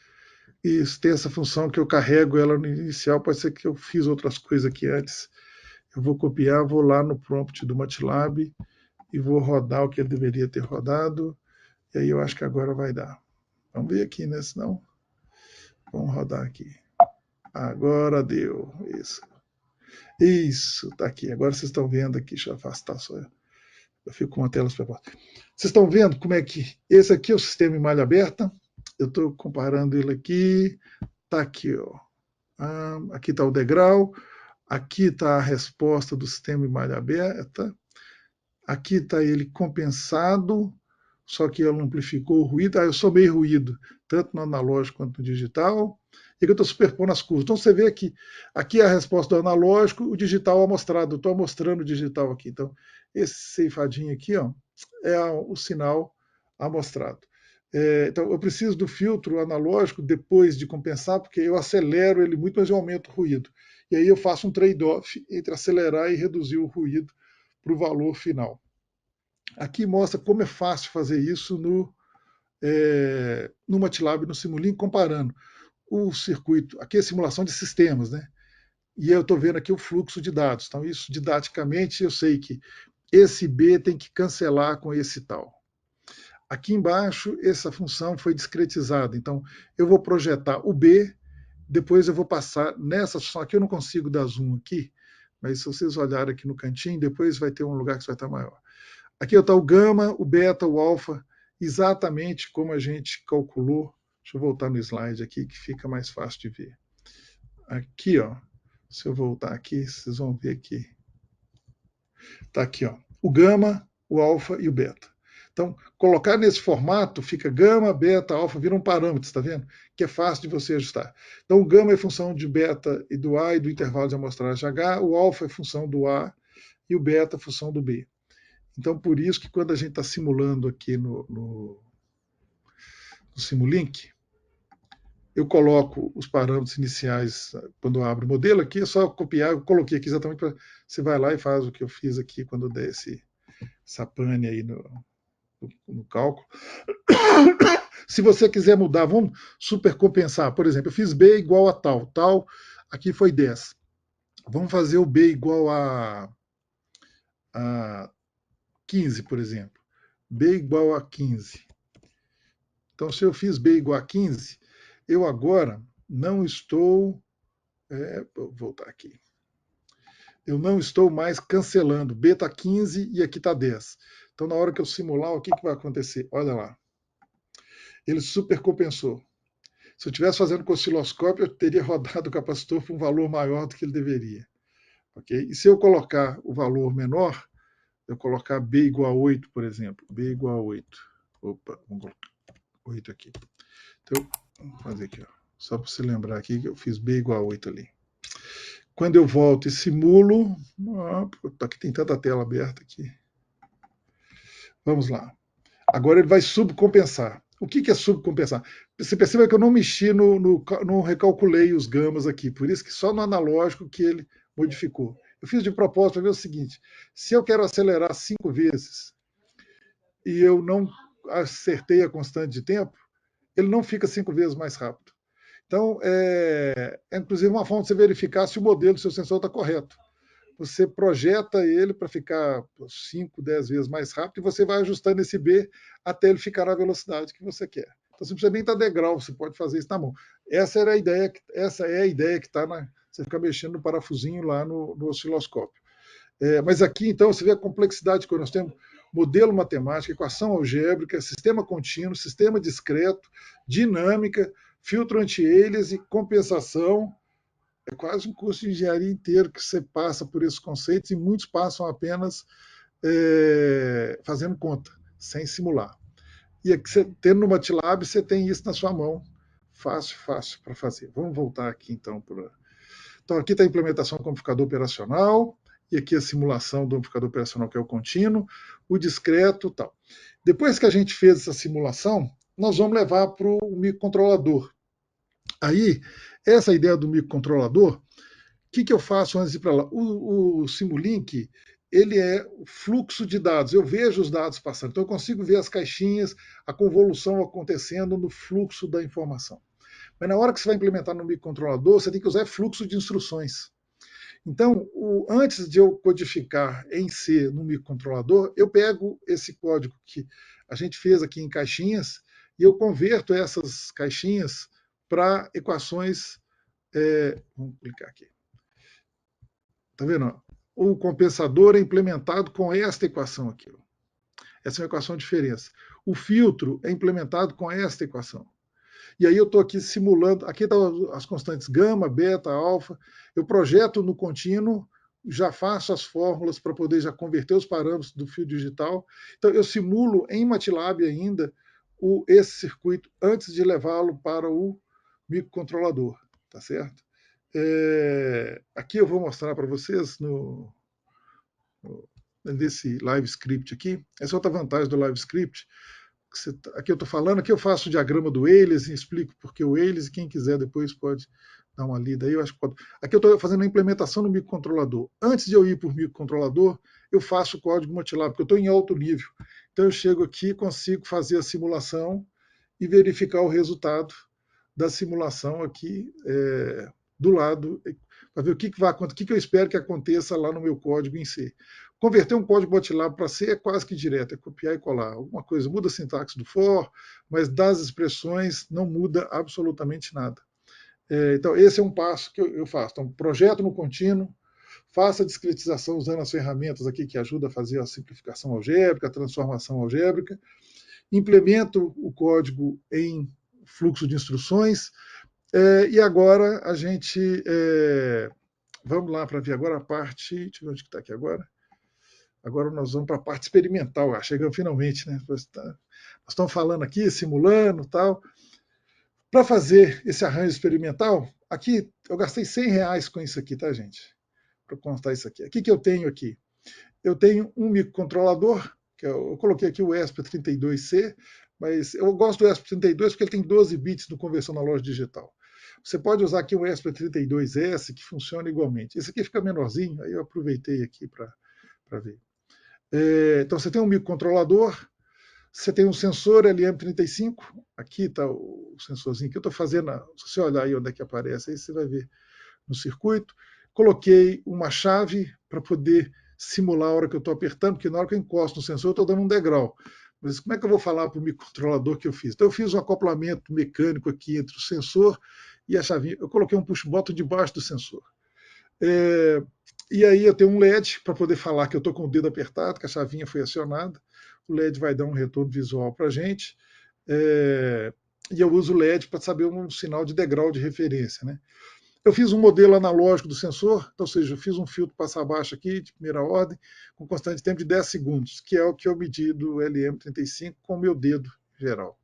E tem essa função que eu carrego ela no inicial. Pode ser que eu fiz outras coisas aqui antes. Eu vou copiar, vou lá no prompt do MATLAB e vou rodar o que ele deveria ter rodado. E aí eu acho que agora vai dar. Vamos ver aqui, né? Senão, vamos rodar aqui. Agora deu. Isso, tá aqui. Agora vocês estão vendo aqui. Deixa eu afastar só. Eu fico com uma tela superposta. Vocês estão vendo como é que. Esse aqui é o sistema em malha aberta. Eu estou comparando ele aqui. Tá aqui, ó. Aqui está o degrau. Aqui está a resposta do sistema em malha aberta. Aqui está ele compensado, só que ele amplificou o ruído. Eu somei ruído, tanto no analógico quanto no digital. E que eu estou superpondo as curvas. Então você vê aqui é a resposta do analógico, o digital amostrado. Eu estou amostrando o digital aqui. Então, esse ceifadinho aqui, ó, é o sinal amostrado. Então, eu preciso do filtro analógico depois de compensar, porque eu acelero ele muito, mas eu aumento o ruído. E aí eu faço um trade-off entre acelerar e reduzir o ruído para o valor final. Aqui mostra como é fácil fazer isso no MATLAB, no Simulink, comparando o circuito. Aqui é simulação de sistemas, né? E eu estou vendo aqui o fluxo de dados. Então, isso didaticamente eu sei que esse B tem que cancelar com esse tal. Aqui embaixo, essa função foi discretizada. Então, eu vou projetar o B, depois eu vou passar nessa função. Aqui eu não consigo dar zoom aqui, mas se vocês olharem aqui no cantinho, depois vai ter um lugar que vai estar maior. Aqui está o gama, o beta, o alfa, exatamente como a gente calculou. Deixa eu voltar no slide aqui, que fica mais fácil de ver. Aqui, ó, se eu voltar aqui, vocês vão ver aqui. Está aqui, ó, o gama, o alfa e o beta. Então, colocar nesse formato, fica gama, beta, alfa, viram parâmetros, está vendo? Que é fácil de você ajustar. Então, o gama é função de beta e do A e do intervalo de amostragem H, o alfa é função do A e o beta é função do B. Então, por isso que quando a gente está simulando aqui no Simulink, eu coloco os parâmetros iniciais quando eu abro o modelo aqui, é só copiar, eu coloquei aqui exatamente para você vai lá e faz o que eu fiz aqui quando eu der essa pane aí no cálculo. Se você quiser mudar, vamos supercompensar. Por exemplo, eu fiz B igual a tal, aqui foi 10. Vamos fazer o B igual a 15, por exemplo. B igual a 15. Então, se eu fiz B igual a 15, eu agora não estou. Vou voltar aqui. Eu não estou mais cancelando. B está 15 e aqui está 10. Então, na hora que eu simular, o que vai acontecer? Olha lá. Ele supercompensou. Se eu estivesse fazendo com osciloscópio, eu teria rodado o capacitor para um valor maior do que ele deveria. Okay? E se eu colocar o valor menor, eu colocar B igual a 8, por exemplo. B igual a 8. Opa, vamos colocar 8 aqui. Então, vamos fazer aqui. Ó. Só para você lembrar aqui que eu fiz B igual a 8 ali. Quando eu volto e simulo... Aqui tem tanta tela aberta aqui. Vamos lá. Agora ele vai subcompensar. O que é subcompensar? Você perceba que eu não mexi não recalculei os gamas aqui, por isso que só no analógico que ele modificou. Eu fiz de propósito para ver o seguinte: se eu quero acelerar 5 vezes e eu não acertei a constante de tempo, ele não fica 5 vezes mais rápido. Então, é inclusive uma forma de você verificar se o modelo do seu sensor está correto. Você projeta ele para ficar 5, 10 vezes mais rápido e você vai ajustando esse B até ele ficar na velocidade que você quer. Então você não precisa nem estar degrau, você pode fazer isso na mão. Essa é a ideia que está na. Você fica mexendo no parafusinho lá no osciloscópio. Mas aqui, então, você vê a complexidade que nós temos: modelo matemático, equação algébrica, sistema contínuo, sistema discreto, dinâmica, filtro anti-alias e compensação. É quase um curso de engenharia inteiro que você passa por esses conceitos e muitos passam apenas fazendo conta, sem simular. E aqui, tendo no MATLAB, você tem isso na sua mão. Fácil, fácil para fazer. Vamos voltar aqui então. Então aqui está a implementação do amplificador operacional, e aqui a simulação do amplificador operacional, que é o contínuo, o discreto e tal. Depois que a gente fez essa simulação, nós vamos levar para o microcontrolador. Aí, essa ideia do microcontrolador, o que eu faço antes de ir para lá? O Simulink, ele é o fluxo de dados. Eu vejo os dados passando. Então, eu consigo ver as caixinhas, a convolução acontecendo no fluxo da informação. Mas na hora que você vai implementar no microcontrolador, você tem que usar fluxo de instruções. Então, antes de eu codificar em C no microcontrolador, eu pego esse código que a gente fez aqui em caixinhas e eu converto essas caixinhas para equações. Vamos clicar aqui. Está vendo? O compensador é implementado com esta equação aqui. Essa é uma equação de diferença. O filtro é implementado com esta equação. E aí eu estou aqui simulando, aqui estão as constantes gama, beta, alfa. Eu projeto no contínuo, já faço as fórmulas para poder já converter os parâmetros do fio digital. Então eu simulo em MATLAB ainda esse circuito antes de levá-lo para o microcontrolador, tá certo? Aqui eu vou mostrar para vocês nesse live script aqui. Essa é outra vantagem do live script. Aqui eu estou falando, aqui eu faço o diagrama do Alias e explico porque o Alias, e quem quiser depois pode dar uma lida aí. Eu acho que pode. Aqui eu estou fazendo a implementação no microcontrolador. Antes de eu ir para o microcontrolador, eu faço o código MATLAB, porque eu estou em alto nível. Então eu chego aqui, consigo fazer a simulação e verificar o resultado da simulação aqui do lado, para ver o que vai acontecer, o que eu espero que aconteça lá no meu código em C. Converter um código MATLAB para C é quase que direto, é copiar e colar. Alguma coisa muda a sintaxe do for, mas das expressões não muda absolutamente nada. Então, esse é um passo que eu faço. Então, projeto no contínuo, faça a discretização usando as ferramentas aqui que ajudam a fazer a simplificação algébrica, a transformação algébrica, implemento o código em fluxo de instruções, e agora a gente... vamos lá para ver agora a parte... Deixa eu ver onde está aqui agora. Agora nós vamos para a parte experimental. Chegamos finalmente, né? Nós estamos falando aqui, simulando e tal. Para fazer esse arranjo experimental, aqui eu gastei R$100 com isso aqui, tá, gente? Para constar isso aqui. O que eu tenho aqui? Eu tenho um microcontrolador, que eu coloquei aqui o ESP32C, mas eu gosto do ESP32 porque ele tem 12 bits no conversão na loja digital. Você pode usar aqui o ESP32S, que funciona igualmente. Esse aqui fica menorzinho, aí eu aproveitei aqui para ver. Então você tem um microcontrolador, você tem um sensor LM35, aqui está o sensorzinho que eu estou fazendo, se você olhar aí onde é que aparece, aí você vai ver no circuito. Coloquei uma chave para poder simular a hora que eu estou apertando, porque na hora que eu encosto no sensor eu estou dando um degrau. Mas como é que eu vou falar para o microcontrolador que eu fiz? Então eu fiz um acoplamento mecânico aqui entre o sensor e a chavinha. Eu coloquei um push-button debaixo do sensor. É, e aí eu tenho um LED para poder falar que eu estou com o dedo apertado, que a chavinha foi acionada. O LED vai dar um retorno visual para a gente. É, e eu uso o LED para saber um sinal de degrau de referência. Né? Eu fiz um modelo analógico do sensor, ou seja, eu fiz um filtro passa-baixo aqui, de primeira ordem, com constante de tempo de 10 segundos, que é o que eu medi do LM35 com o meu dedo geral.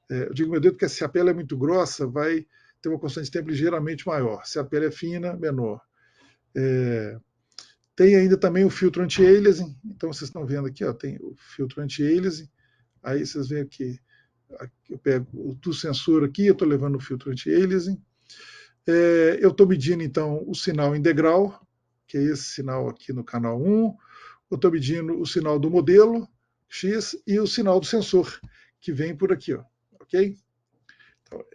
Eu digo meu dedo porque se a pele é muito grossa, vai ter uma constante de tempo ligeiramente maior. Se a pele é fina, menor. É, tem ainda também o filtro anti-aliasing. Então vocês estão vendo aqui, ó, tem o filtro anti-aliasing. Aí vocês veem que eu pego o do sensor aqui, eu estou levando o filtro anti-aliasing. Eu estou medindo então o sinal em degrau, que é esse sinal aqui no canal 1. Eu estou medindo o sinal do modelo X e o sinal do sensor, que vem por aqui, ó, ok? Então,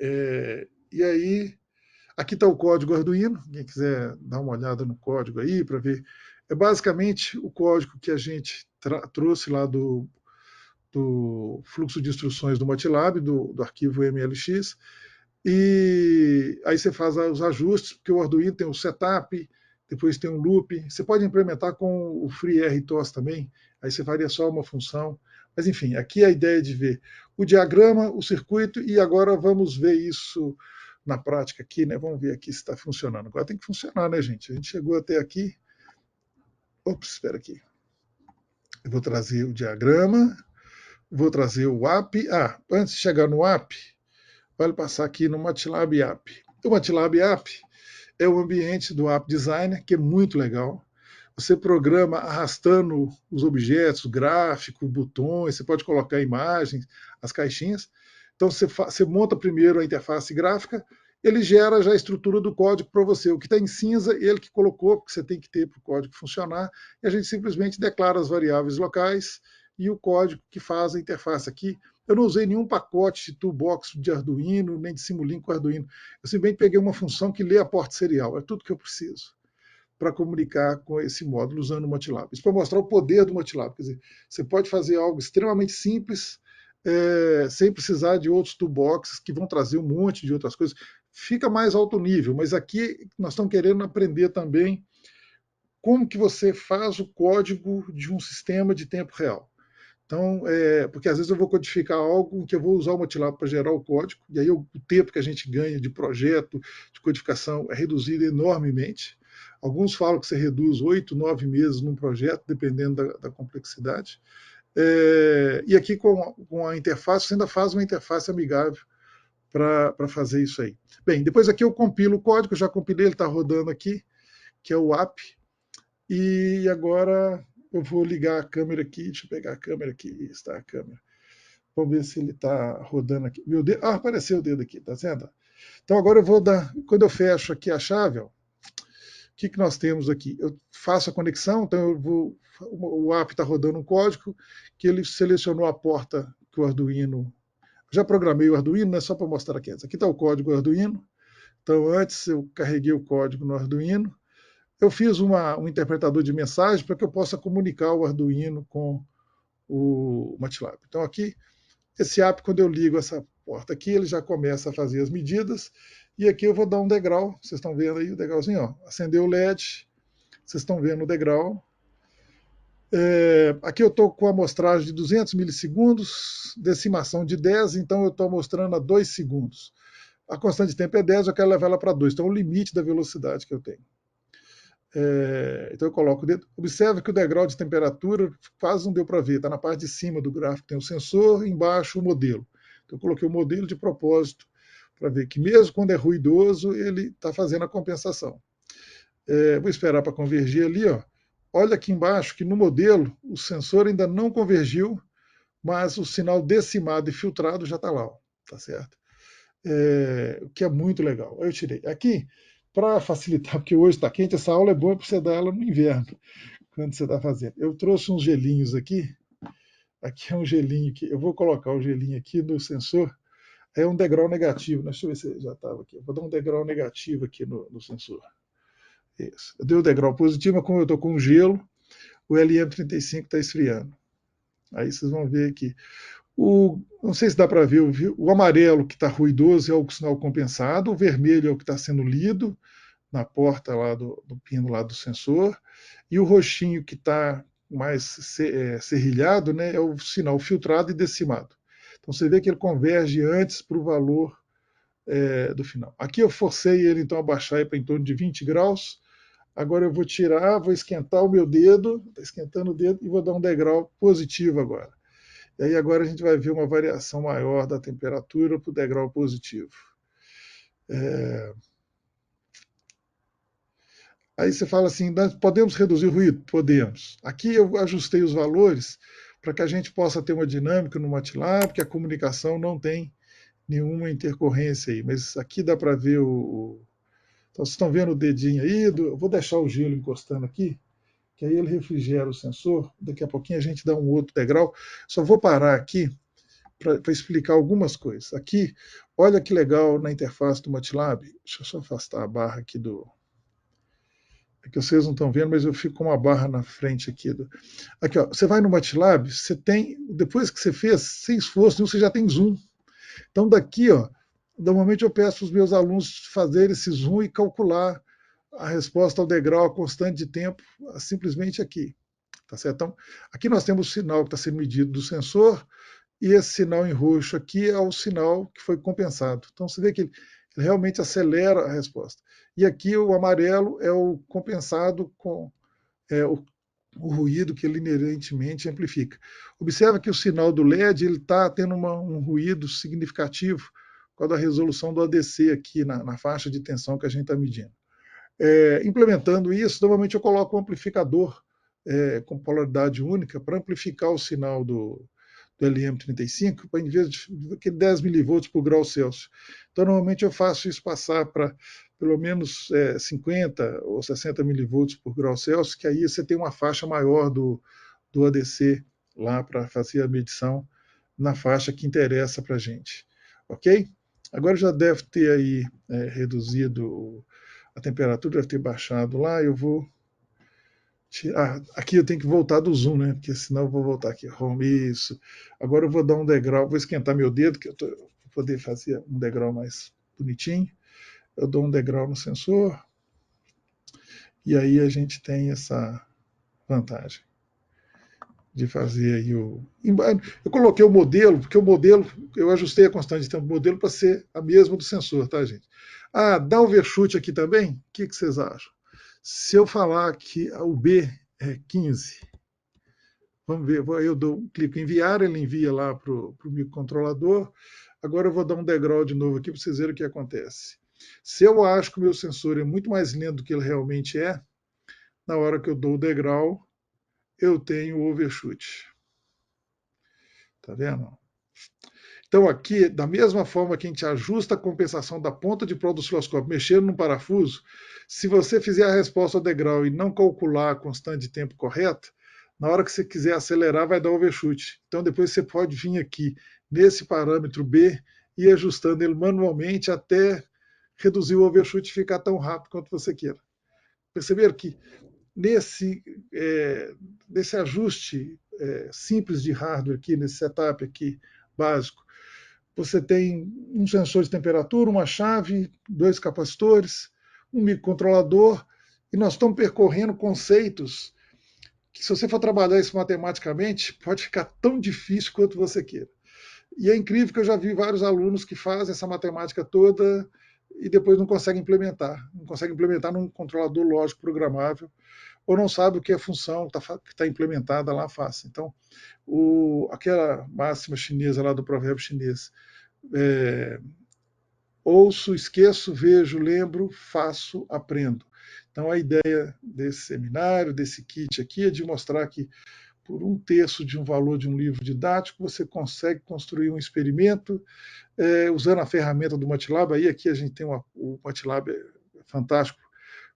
e aí, aqui está o código Arduino, quem quiser dar uma olhada no código aí para ver. É basicamente o código que a gente trouxe lá do fluxo de instruções do MATLAB, do arquivo MLX, e aí você faz os ajustes, porque o Arduino tem um setup, depois tem um loop. Você pode implementar com o FreeRTOS também, aí você faria só uma função. Mas enfim, aqui a ideia é de ver o diagrama, o circuito, e agora vamos ver isso na prática aqui, né? Vamos ver aqui se está funcionando. Agora tem que funcionar, né, gente? A gente chegou até aqui. Ops, espera aqui. Eu vou trazer o diagrama, vou trazer o app. Antes de chegar no app, vale passar aqui no MATLAB App. O MATLAB App é o ambiente do App Designer, que é muito legal. Você programa arrastando os objetos, gráfico, botões, você pode colocar imagens, as caixinhas. Então você monta primeiro a interface gráfica, ele gera já a estrutura do código para você. O que está em cinza, ele que colocou, que você tem que ter para o código funcionar, e a gente simplesmente declara as variáveis locais e o código que faz a interface aqui. Eu não usei nenhum pacote de toolbox de Arduino, nem de Simulink com Arduino. Eu simplesmente peguei uma função que lê a porta serial. É tudo que eu preciso para comunicar com esse módulo usando o MATLAB. Isso para mostrar o poder do MATLAB. Quer dizer, você pode fazer algo extremamente simples, sem precisar de outros toolboxes que vão trazer um monte de outras coisas. Fica mais alto nível, mas aqui nós estamos querendo aprender também como que você faz o código de um sistema de tempo real. Então, porque às vezes eu vou codificar algo que eu vou usar o MATLAB para gerar o código, e aí o tempo que a gente ganha de projeto, de codificação, é reduzido enormemente. Alguns falam que você reduz 8, 9 meses num projeto, dependendo da complexidade. E aqui com a interface, você ainda faz uma interface amigável para fazer isso aí. Bem, depois aqui eu compilo o código, já compilei, ele está rodando aqui, que é o app. E agora eu vou ligar a câmera aqui, deixa eu pegar a câmera aqui, está a câmera. Vamos ver se ele está rodando aqui. Meu dedo, apareceu o dedo aqui, tá vendo? Então agora eu vou dar, quando eu fecho aqui a chave, ó, o que nós temos aqui? Eu faço a conexão, então eu vou, o app está rodando um código que ele selecionou a porta que o Arduino, já programei o Arduino, né, só para mostrar aqui. Aqui está o código Arduino. Então antes eu carreguei o código no Arduino, eu fiz um interpretador de mensagem para que eu possa comunicar o Arduino com o MATLAB. Então aqui, esse app, quando eu ligo essa porta aqui, ele já começa a fazer as medidas, e aqui eu vou dar um degrau, vocês estão vendo aí o degrauzinho, ó, acendeu o LED, vocês estão vendo o degrau. Aqui eu estou com a amostragem de 200 milissegundos, decimação de 10, então eu estou mostrando a 2 segundos. A constante de tempo é 10, eu quero levar ela para 2, então é o limite da velocidade que eu tenho. Então eu coloco o dedo. Observe que o degrau de temperatura quase não deu para ver. Está na parte de cima do gráfico, tem o sensor, embaixo o modelo. Então eu coloquei o modelo de propósito para ver que mesmo quando é ruidoso, ele está fazendo a compensação. Vou esperar para convergir ali. Ó. Olha aqui embaixo que no modelo o sensor ainda não convergiu, mas o sinal decimado e filtrado já está lá. Ó, tá certo? O que é muito legal. Eu tirei. Aqui, para facilitar, porque hoje está quente, essa aula é boa para você dar ela no inverno, quando você está fazendo. Eu trouxe uns gelinhos aqui. Aqui é um gelinho que eu vou colocar o gelinho aqui no sensor. É um degrau negativo. Deixa eu ver se já estava aqui. Eu vou dar um degrau negativo aqui no sensor. Isso. Eu dei o degrau positivo, mas como eu estou com gelo, o LM35 está esfriando. Aí vocês vão ver aqui. Não sei se dá para ver, o amarelo que está ruidoso é o sinal compensado, o vermelho é o que está sendo lido, na porta lá do pino lá do sensor, e o roxinho que está mais serrilhado, né, é o sinal filtrado e decimado. Então você vê que ele converge antes para o valor do final. Aqui eu forcei ele então a baixar para em torno de 20 graus. Agora eu vou tirar, vou esquentar o meu dedo, está esquentando o dedo, e vou dar um degrau positivo agora. E aí agora a gente vai ver uma variação maior da temperatura para o degrau positivo. Aí você fala assim, nós podemos reduzir o ruído? Podemos. Aqui eu ajustei os valores para que a gente possa ter uma dinâmica no MATLAB, que a comunicação não tem nenhuma intercorrência aí. Mas aqui dá para ver o. Então, vocês estão vendo o dedinho aí? Eu vou deixar o gelo encostando aqui, que aí ele refrigera o sensor. Daqui a pouquinho a gente dá um outro degrau. Só vou parar aqui para explicar algumas coisas. Aqui, olha que legal na interface do MATLAB. Deixa eu só afastar a barra aqui do. É que vocês não estão vendo, mas eu fico com uma barra na frente aqui. Aqui, ó, você vai no MATLAB, você tem, depois que você fez, sem esforço nenhum, você já tem zoom. Então daqui, ó, normalmente eu peço os meus alunos fazerem esse zoom e calcular a resposta ao degrau constante de tempo, simplesmente aqui. Tá certo? Então, aqui nós temos o sinal que está sendo medido do sensor, e esse sinal em roxo aqui é o sinal que foi compensado. Então você vê que ele realmente acelera a resposta. E aqui o amarelo é o compensado com o ruído que ele inerentemente amplifica. Observa que o sinal do LED está tendo um ruído significativo por causa da resolução do ADC aqui na faixa de tensão que a gente está medindo. Implementando isso, normalmente eu coloco um amplificador com polaridade única para amplificar o sinal do LM35, em vez de 10 milivolts por grau Celsius. Então, normalmente eu faço isso passar para pelo menos 50 ou 60 milivolts por grau Celsius, que aí você tem uma faixa maior do ADC lá para fazer a medição na faixa que interessa para a gente. Ok? Agora já deve ter aí reduzido a temperatura, deve ter baixado lá. Eu vou aqui eu tenho que voltar do zoom, né? Porque senão eu vou voltar aqui. Home, isso. Agora eu vou dar um degrau, vou esquentar meu dedo, que eu vou poder fazer um degrau mais bonitinho. Eu dou um degrau no sensor. E aí a gente tem essa vantagem de fazer aí o. Eu coloquei o modelo, porque o modelo, eu ajustei a constante de tempo do modelo para ser a mesma do sensor, tá, gente? Dá overshoot aqui também? O que vocês acham? Se eu falar que o B é 15, vamos ver, eu clico em enviar, ele envia lá para o microcontrolador. Agora eu vou dar um degrau de novo aqui para vocês verem o que acontece. Se eu acho que o meu sensor é muito mais lento do que ele realmente é, na hora que eu dou o degrau, eu tenho o overshoot. Tá vendo? Então aqui, da mesma forma que a gente ajusta a compensação da ponta de prol do osciloscópio mexendo no parafuso, se você fizer a resposta ao degrau e não calcular a constante de tempo correta, na hora que você quiser acelerar, vai dar overshoot. Então depois você pode vir aqui nesse parâmetro B e ir ajustando ele manualmente até reduzir o overshoot e ficar tão rápido quanto você queira. Perceberam que nesse ajuste simples de hardware aqui, nesse setup aqui básico, você tem um sensor de temperatura, uma chave, 2 capacitores, um microcontrolador, e nós estamos percorrendo conceitos que, se você for trabalhar isso matematicamente, pode ficar tão difícil quanto você queira. E é incrível que eu já vi vários alunos que fazem essa matemática toda e depois não conseguem implementar. Não conseguem implementar num controlador lógico programável, ou não sabe o que é a função que está implementada lá fácil. Então, aquela máxima chinesa lá do provérbio chinês, ouço, esqueço, vejo, lembro, faço, aprendo. Então, a ideia desse seminário, desse kit aqui, é de mostrar que por 1/3 de um valor de um livro didático, você consegue construir um experimento usando a ferramenta do MATLAB. Aí aqui a gente tem o MATLAB fantástico,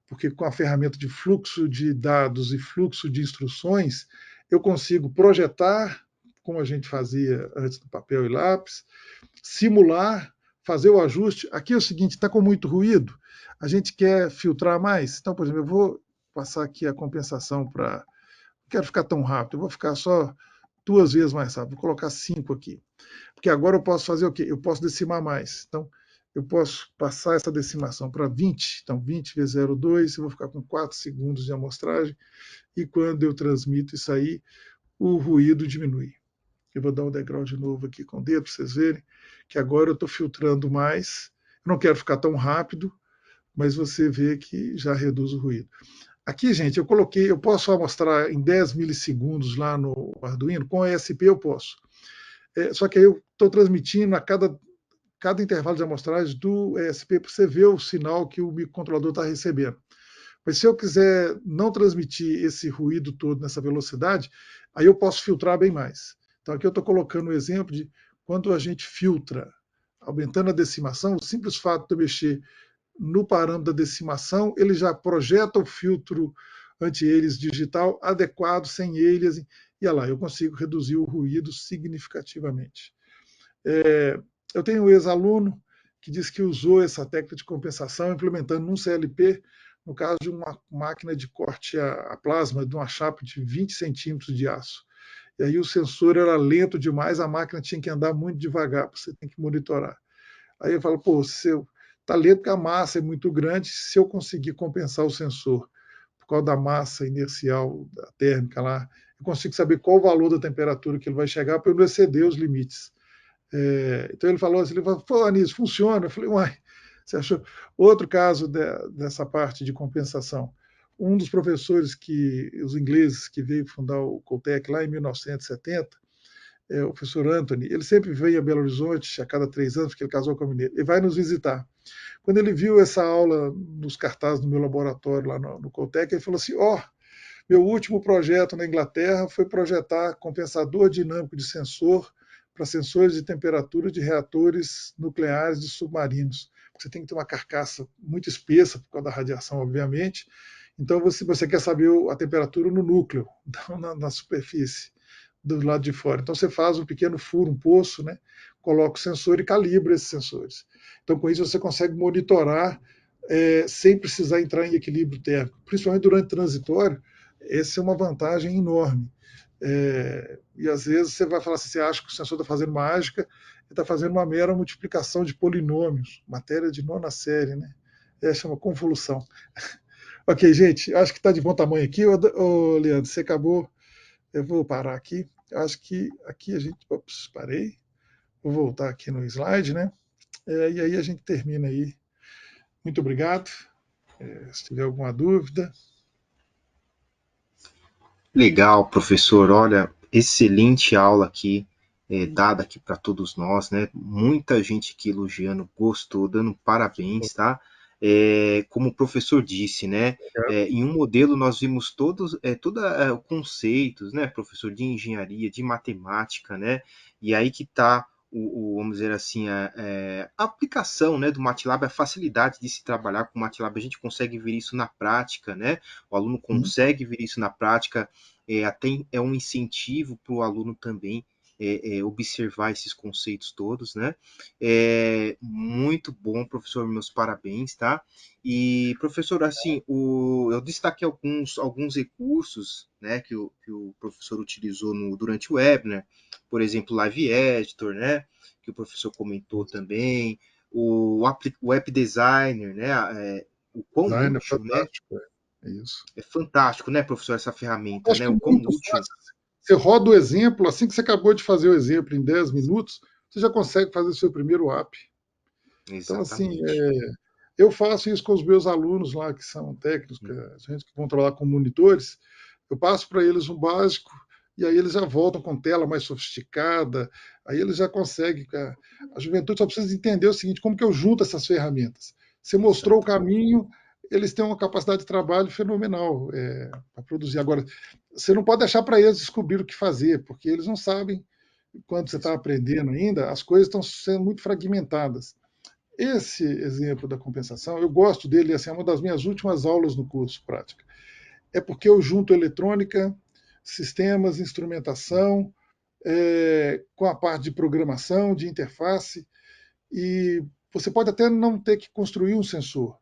porque com a ferramenta de fluxo de dados e fluxo de instruções, eu consigo projetar, como a gente fazia antes no papel e lápis, simular, fazer o ajuste. Aqui é o seguinte, está com muito ruído, a gente quer filtrar mais. Então, por exemplo, eu vou passar aqui a compensação para... Não quero ficar tão rápido, eu vou ficar só 2 vezes mais rápido, vou colocar 5 aqui. Porque agora eu posso fazer o quê? Eu posso decimar mais. Então, eu posso passar essa decimação para 20, então 20 vezes 0,2, eu vou ficar com 4 segundos de amostragem, e quando eu transmito isso aí, o ruído diminui. Eu vou dar um degrau de novo aqui com o dedo para vocês verem que agora eu estou filtrando mais. Eu não quero ficar tão rápido, mas você vê que já reduz o ruído. Aqui, gente, eu posso amostrar em 10 milissegundos lá no Arduino, com a ESP eu posso. Só que aí eu estou transmitindo a cada intervalo de amostragem do ESP para você ver o sinal que o microcontrolador está recebendo. Mas se eu quiser não transmitir esse ruído todo nessa velocidade, aí eu posso filtrar bem mais. Então aqui eu estou colocando o exemplo de quando a gente filtra, aumentando a decimação, o simples fato de eu mexer no parâmetro da decimação, ele já projeta o filtro anti-aliasing digital adequado, sem aliasing, e olha lá, eu consigo reduzir o ruído significativamente. Eu tenho um ex-aluno que disse que usou essa técnica de compensação implementando num CLP, no caso de uma máquina de corte a plasma, de uma chapa de 20 centímetros de aço. E aí o sensor era lento demais, a máquina tinha que andar muito devagar, você tem que monitorar. Aí eu falo, pô, está lento porque a massa é muito grande, se eu conseguir compensar o sensor por causa da massa inercial, da térmica lá, eu consigo saber qual o valor da temperatura que ele vai chegar para eu não exceder os limites. Então ele falou assim, pô, Anísio, funciona. Eu falei, uai, você achou? Outro caso dessa parte de compensação. Um dos professores os ingleses que veio fundar o Caltech lá em 1970, o professor Anthony, ele sempre vem a Belo Horizonte a cada 3 anos, porque ele casou com a mineira, e vai nos visitar. Quando ele viu essa aula nos cartazes do meu laboratório lá no Caltech, ele falou assim, meu último projeto na Inglaterra foi projetar compensador dinâmico de sensor para sensores de temperatura de reatores nucleares de submarinos. Você tem que ter uma carcaça muito espessa por causa da radiação, obviamente. Então você quer saber a temperatura no núcleo, não na superfície, do lado de fora. Então você faz um pequeno furo, um poço, né? Coloca o sensor e calibra esses sensores. Então com isso você consegue monitorar sem precisar entrar em equilíbrio térmico, principalmente durante o transitório. Essa é uma vantagem enorme. E às vezes você vai falar assim, você acha que o sensor está fazendo mágica, ele está fazendo uma mera multiplicação de polinômios, matéria de nona série, né? Essa é uma convolução. Ok, gente, acho que está de bom tamanho aqui. Leandro, você acabou. Eu vou parar aqui. Acho que aqui a gente. Ops, parei. Vou voltar aqui no slide, né? E aí a gente termina aí. Muito obrigado. Se tiver alguma dúvida. Legal, professor. Olha, excelente aula aqui, dada aqui para todos nós, né? Muita gente aqui elogiando, gostou, dando parabéns, tá? Como o professor disse, né? Em um modelo nós vimos todos conceitos, né, professor, de engenharia, de matemática, né? E aí que está vamos dizer assim, a aplicação, né, do MATLAB, a facilidade de se trabalhar com o MATLAB, a gente consegue ver isso na prática, né? O aluno consegue ver isso na prática, até é um incentivo para o aluno também observar esses conceitos todos, né? Muito bom, professor, meus parabéns, tá? E, professor, assim, eu destaquei alguns recursos, né, que o professor utilizou durante o webinar, por exemplo, Live Editor, né, que o professor comentou também, o App Designer, né, o quão Design é útil, né? fantástico. É isso. É fantástico, né, professor, essa ferramenta, Acho né? que O quão muito útil. fácil. Você roda o exemplo, assim que você acabou de fazer o exemplo em 10 minutos, você já consegue fazer seu primeiro app. Então, assim, Exatamente. eu faço isso com os meus alunos lá, que são técnicos, gente que vão trabalhar com monitores. Eu passo para eles um básico, e aí eles já voltam com tela mais sofisticada, aí eles já conseguem. A juventude só precisa entender o seguinte: como que eu junto essas ferramentas? Você mostrou o Exatamente. caminho, eles têm uma capacidade de trabalho fenomenal para produzir. Agora, você não pode deixar para eles descobrir o que fazer, porque eles não sabem, quando você está Isso. aprendendo ainda, as coisas estão sendo muito fragmentadas. Esse exemplo da compensação, eu gosto dele, assim, é uma das minhas últimas aulas no curso prática. É porque eu junto eletrônica, sistemas, instrumentação, com a parte de programação, de interface, e você pode até não ter que construir um sensor,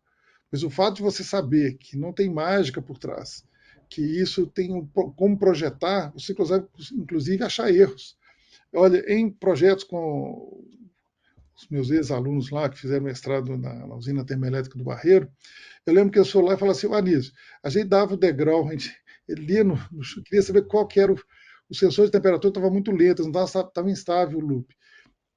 mas o fato de você saber que não tem mágica por trás, que isso tem como projetar, você consegue, inclusive, achar erros. Olha, em projetos com os meus ex-alunos lá, que fizeram mestrado na usina termoelétrica do Barreiro, eu lembro que eu sou lá e falava assim, Anísio, a gente dava o degrau, a gente lia queria saber qual que era o sensor de temperatura, estava muito lento, não estava instável o loop.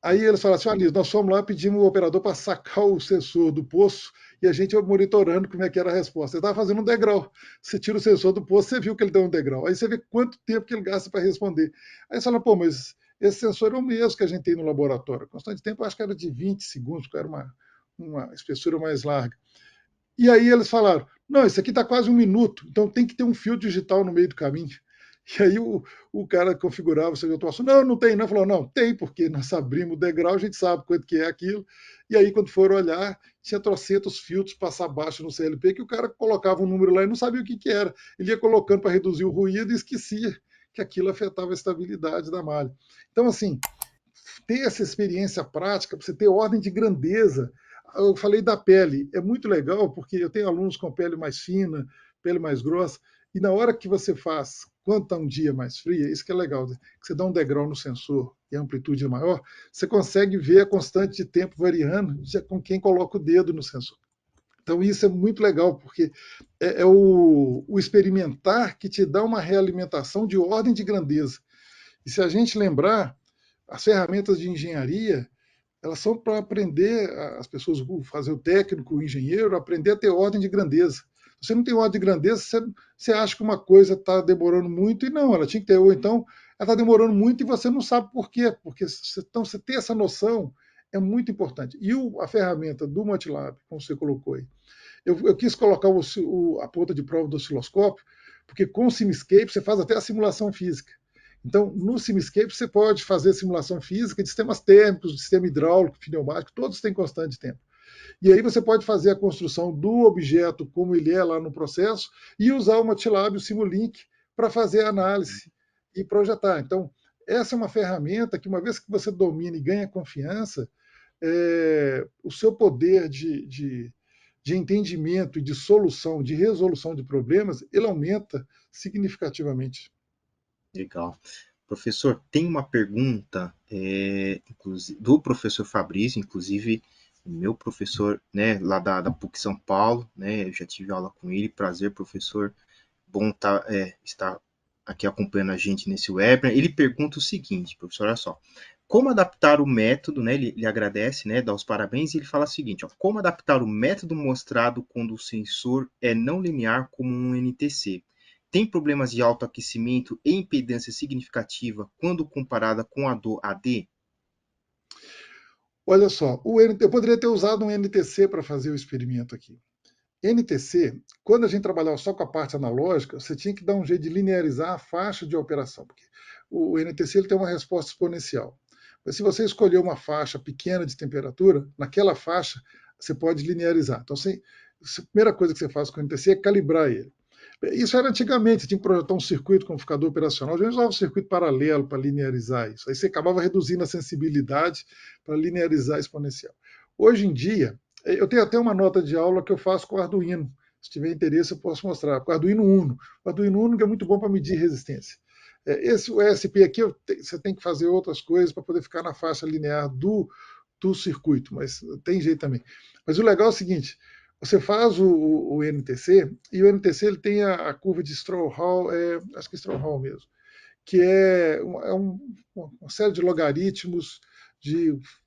Aí eles falaram assim, Anísio, nós fomos lá, pedimos o operador para sacar o sensor do poço e a gente ia monitorando como é que era a resposta. Ele estava fazendo um degrau. Você tira o sensor do poço, você viu que ele deu um degrau. Aí você vê quanto tempo que ele gasta para responder. Aí você fala, pô, mas esse sensor é o mesmo que a gente tem no laboratório. A constante de tempo eu acho que era de 20 segundos, que era uma espessura mais larga. E aí eles falaram: não, isso aqui está quase 1 minuto, então tem que ter um fio digital no meio do caminho. E aí o cara configurava o seu atuação. Não, não tem, não. Falou: não, tem, porque nós abrimos o degrau, a gente sabe quanto que é aquilo. E aí, quando foram olhar, tinha trocentos filtros passar baixo no CLP, que o cara colocava um número lá e não sabia o que, que era. Ele ia colocando para reduzir o ruído e esquecia que aquilo afetava a estabilidade da malha. Então, assim, ter essa experiência prática, para você ter ordem de grandeza. Eu falei da pele, é muito legal, porque eu tenho alunos com pele mais fina, pele mais grossa, e na hora que você faz, quando está um dia mais fria, isso que é legal, que você dá um degrau no sensor e a amplitude é maior, você consegue ver a constante de tempo variando com quem coloca o dedo no sensor. Então isso é muito legal, porque é o experimentar que te dá uma realimentação de ordem de grandeza. E se a gente lembrar, as ferramentas de engenharia, elas são para aprender as pessoas, fazer o técnico, o engenheiro, aprender a ter ordem de grandeza. Se você não tem ordem de grandeza, você acha que uma coisa está demorando muito e não, ela tinha que ter, ou então ela está demorando muito e você não sabe por quê, porque então você ter essa noção é muito importante. E a ferramenta do MATLAB, como você colocou aí, eu quis colocar a ponta de prova do osciloscópio, porque com o Simscape você faz até a simulação física. Então, no Simscape você pode fazer simulação física de sistemas térmicos, de sistema hidráulico, pneumático, todos têm constante tempo. E aí você pode fazer a construção do objeto como ele é lá no processo e usar o MATLAB, o Simulink, para fazer a análise e projetar. Então, essa é uma ferramenta que, uma vez que você domina e ganha confiança, o seu poder de entendimento e de solução, de resolução de problemas, ele aumenta significativamente. Legal. Professor, tem uma pergunta do professor Fabrício, inclusive meu professor, né, lá da PUC São Paulo, né, eu já tive aula com ele, prazer, professor, bom estar aqui acompanhando a gente nesse webinar. Ele pergunta o seguinte, professor, olha só, como adaptar o método, né, ele agradece, né, dá os parabéns, e ele fala o seguinte, ó, como adaptar o método mostrado quando o sensor é não linear como um NTC? Tem problemas de autoaquecimento e impedância significativa quando comparada com a do AD? Olha só, eu poderia ter usado um NTC para fazer o experimento aqui. NTC, quando a gente trabalhava só com a parte analógica, você tinha que dar um jeito de linearizar a faixa de operação, porque o NTC ele tem uma resposta exponencial. Mas se você escolher uma faixa pequena de temperatura, naquela faixa você pode linearizar. Então, a primeira coisa que você faz com o NTC é calibrar ele. Isso era antigamente, você tinha que projetar um circuito com amplificador operacional, a gente usava um circuito paralelo para linearizar isso. Aí você acabava reduzindo a sensibilidade para linearizar a exponencial. Hoje em dia, eu tenho até uma nota de aula que eu faço com o Arduino. Se tiver interesse, eu posso mostrar. Com o Arduino Uno. O Arduino Uno é muito bom para medir resistência. O ESP aqui, você tem que fazer outras coisas para poder ficar na faixa linear do circuito, mas tem jeito também. Mas o legal é o seguinte, você faz o NTC, e o NTC ele tem a curva de Stroll-Hall, acho que é Stroll-Hall mesmo, que uma série de logaritmos,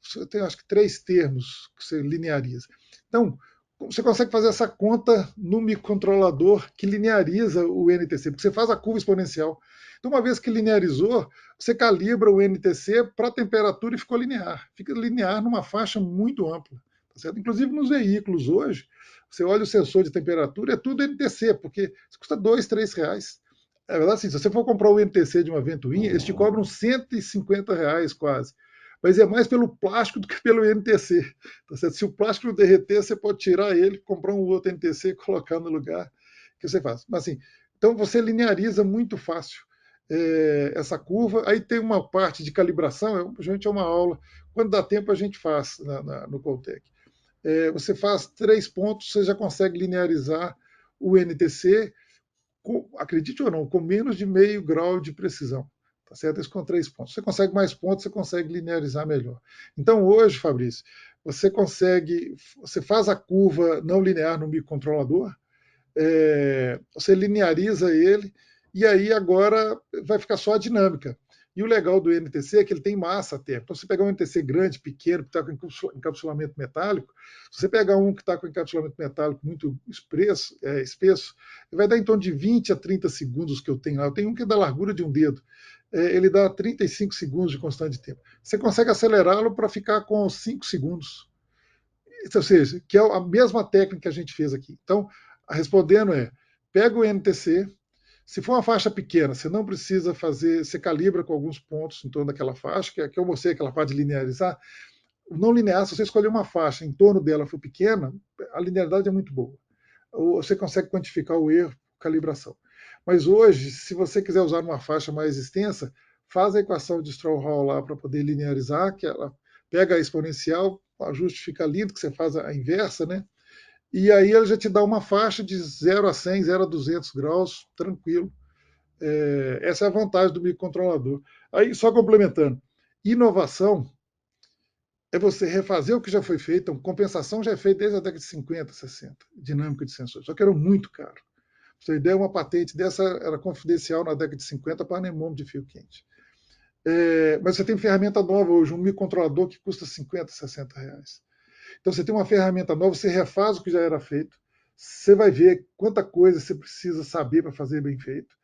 você tem acho que 3 termos que você lineariza. Então, você consegue fazer essa conta no microcontrolador que lineariza o NTC, porque você faz a curva exponencial. Então, uma vez que linearizou, você calibra o NTC para a temperatura e ficou linear. Fica linear numa faixa muito ampla. Tá certo? Inclusive nos veículos hoje, você olha o sensor de temperatura, é tudo NTC, porque isso custa R$ 2, R$ 3. É verdade, assim, se você for comprar o NTC de uma ventoinha, eles te cobram R$ 150 quase. Mas é mais pelo plástico do que pelo NTC. Tá certo? Se o plástico não derreter, você pode tirar ele, comprar um outro NTC e colocar no lugar que você faz. Mas assim, então você lineariza muito fácil essa curva. Aí tem uma parte de calibração, a gente é uma aula. Quando dá tempo, a gente faz no Coltec. Você faz 3 pontos, você já consegue linearizar o NTC, acredite ou não, com menos de meio grau de precisão. Tá certo? Isso com 3 pontos. Você consegue mais pontos, você consegue linearizar melhor. Então, hoje, Fabrício, você faz a curva não linear no microcontrolador, você lineariza ele, e aí agora vai ficar só a dinâmica. E o legal do NTC é que ele tem massa até. Então, se você pegar um NTC grande, pequeno, que está com encapsulamento metálico, se você pegar um que está com encapsulamento metálico muito espesso, ele vai dar em torno de 20 a 30 segundos que eu tenho lá. Eu tenho um que é da largura de um dedo. Ele dá 35 segundos de constante de tempo. Você consegue acelerá-lo para ficar com 5 segundos. Ou seja, que é a mesma técnica que a gente fez aqui. Então, respondendo pega o NTC, se for uma faixa pequena, você não precisa fazer, você calibra com alguns pontos em torno daquela faixa, que eu mostrei aquela parte de linearizar. O não linear, se você escolher uma faixa em torno dela for pequena, a linearidade é muito boa. Você consegue quantificar o erro, calibração. Mas hoje, se você quiser usar uma faixa mais extensa, faz a equação de Stroll-Hall lá para poder linearizar, que ela pega a exponencial, o ajuste fica lindo, que você faz a inversa, né? E aí ele já te dá uma faixa de 0 a 100, 0 a 200 graus, tranquilo. Essa é a vantagem do microcontrolador. Aí, só complementando, inovação é você refazer o que já foi feito. Então, compensação já é feita desde a década de 50, 60, dinâmica de sensores, só que era muito caro. Pra você ter ideia, uma patente dessa era confidencial na década de 50 para anemômetro de fio quente. Mas você tem ferramenta nova hoje, um microcontrolador que custa 50, 60 reais. Então você tem uma ferramenta nova, você refaz o que já era feito, você vai ver quanta coisa você precisa saber para fazer bem feito.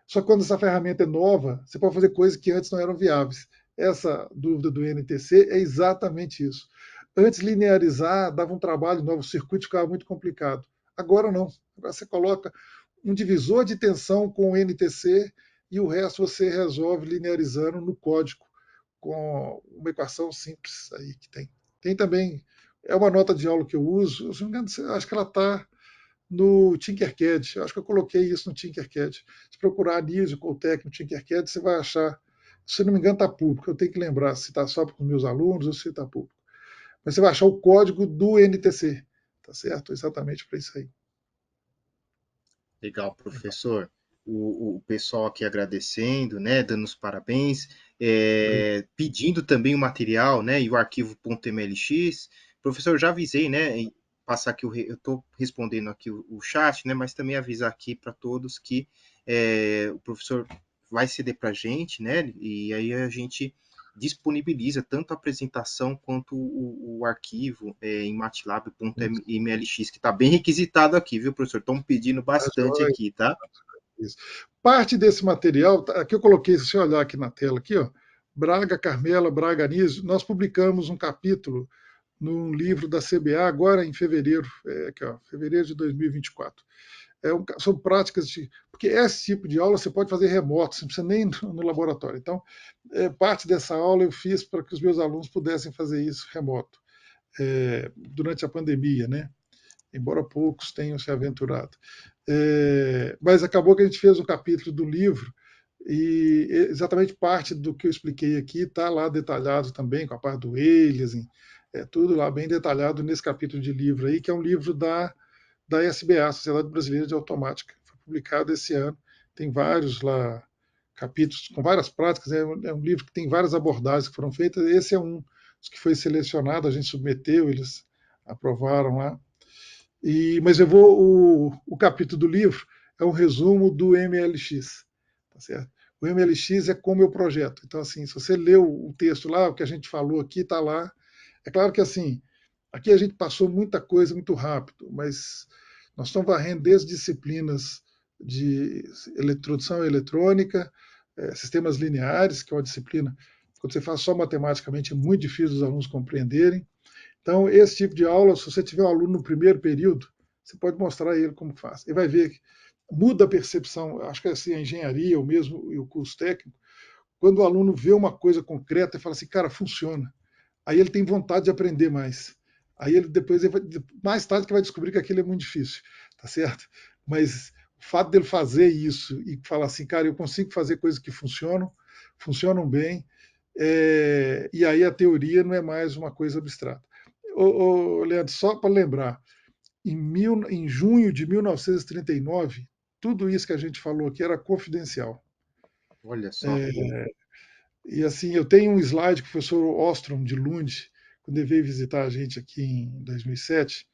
Só que quando essa ferramenta é nova, você pode fazer coisas que antes não eram viáveis. Essa dúvida do NTC é exatamente isso. Antes, linearizar dava um trabalho novo, o circuito ficava muito complicado. Agora não. Agora você coloca um divisor de tensão com o NTC e o resto você resolve linearizando no código, com uma equação simples aí que tem. Tem também, é uma nota de aula que eu uso, se não me engano, acho que ela está no Tinkercad. Acho que eu coloquei isso no Tinkercad. Se procurar Anísio Coutec no Tinkercad, você vai achar. Se não me engano, está público. Eu tenho que lembrar se está só para os meus alunos ou se está público. Mas você vai achar o código do NTC. Tá certo? Exatamente para isso aí. Legal, Legal. professor. O pessoal aqui agradecendo, né, dando os parabéns, pedindo também o material, né, e o arquivo .mlx. Professor, já avisei, né, passar aqui eu estou respondendo aqui o chat, né, mas também avisar aqui para todos que o professor vai ceder para a gente, né, e aí a gente disponibiliza tanto a apresentação quanto o arquivo em matlab.mlx, que está bem requisitado aqui, viu, professor? Estão pedindo Tá bastante joia. aqui, tá? Isso. Parte desse material, aqui eu coloquei, se você olhar aqui na tela, aqui, ó, Braga, Carmela, Braga, Anísio, nós publicamos um capítulo num livro da CBA agora em fevereiro, aqui, ó, fevereiro de 2024. São práticas de. Porque esse tipo de aula você pode fazer remoto, você não precisa nem no laboratório. Então, parte dessa aula eu fiz para que os meus alunos pudessem fazer isso remoto, durante a pandemia, né? Embora poucos tenham se aventurado. Mas acabou que a gente fez um capítulo do livro e exatamente parte do que eu expliquei aqui está lá detalhado também, com a parte do aliasing, tudo lá bem detalhado nesse capítulo de livro aí, que é um livro da SBA, Sociedade Brasileira de Automática. Foi publicado esse ano. Tem vários lá capítulos com várias práticas. É um livro que tem várias abordagens que foram feitas. Esse é um dos que foi selecionado, a gente submeteu, eles aprovaram lá. Mas o capítulo do livro é um resumo do MLX. Tá certo? O MLX é como eu projeto. Então, assim, se você leu o texto lá, o que a gente falou aqui está lá. É claro que assim, aqui a gente passou muita coisa muito rápido, mas nós estamos varrendo desde disciplinas de introdução à eletrônica, sistemas lineares, que é uma disciplina, quando você faz só matematicamente, é muito difícil os alunos compreenderem. Então, esse tipo de aula, se você tiver um aluno no primeiro período, você pode mostrar a ele como faz. Ele vai ver que muda a percepção, acho que é assim, a engenharia, ou mesmo o curso técnico, quando o aluno vê uma coisa concreta e fala assim, cara, funciona. Aí ele tem vontade de aprender mais. Aí mais tarde que vai descobrir que aquilo é muito difícil, tá certo? Mas o fato dele fazer isso e falar assim, cara, eu consigo fazer coisas que funcionam bem, e aí a teoria não é mais uma coisa abstrata. Leandro, só para lembrar, em junho de 1939, tudo isso que a gente falou aqui era confidencial. Olha só. E assim, eu tenho um slide que o professor Ostrom de Lund, quando ele veio visitar a gente aqui em 2007,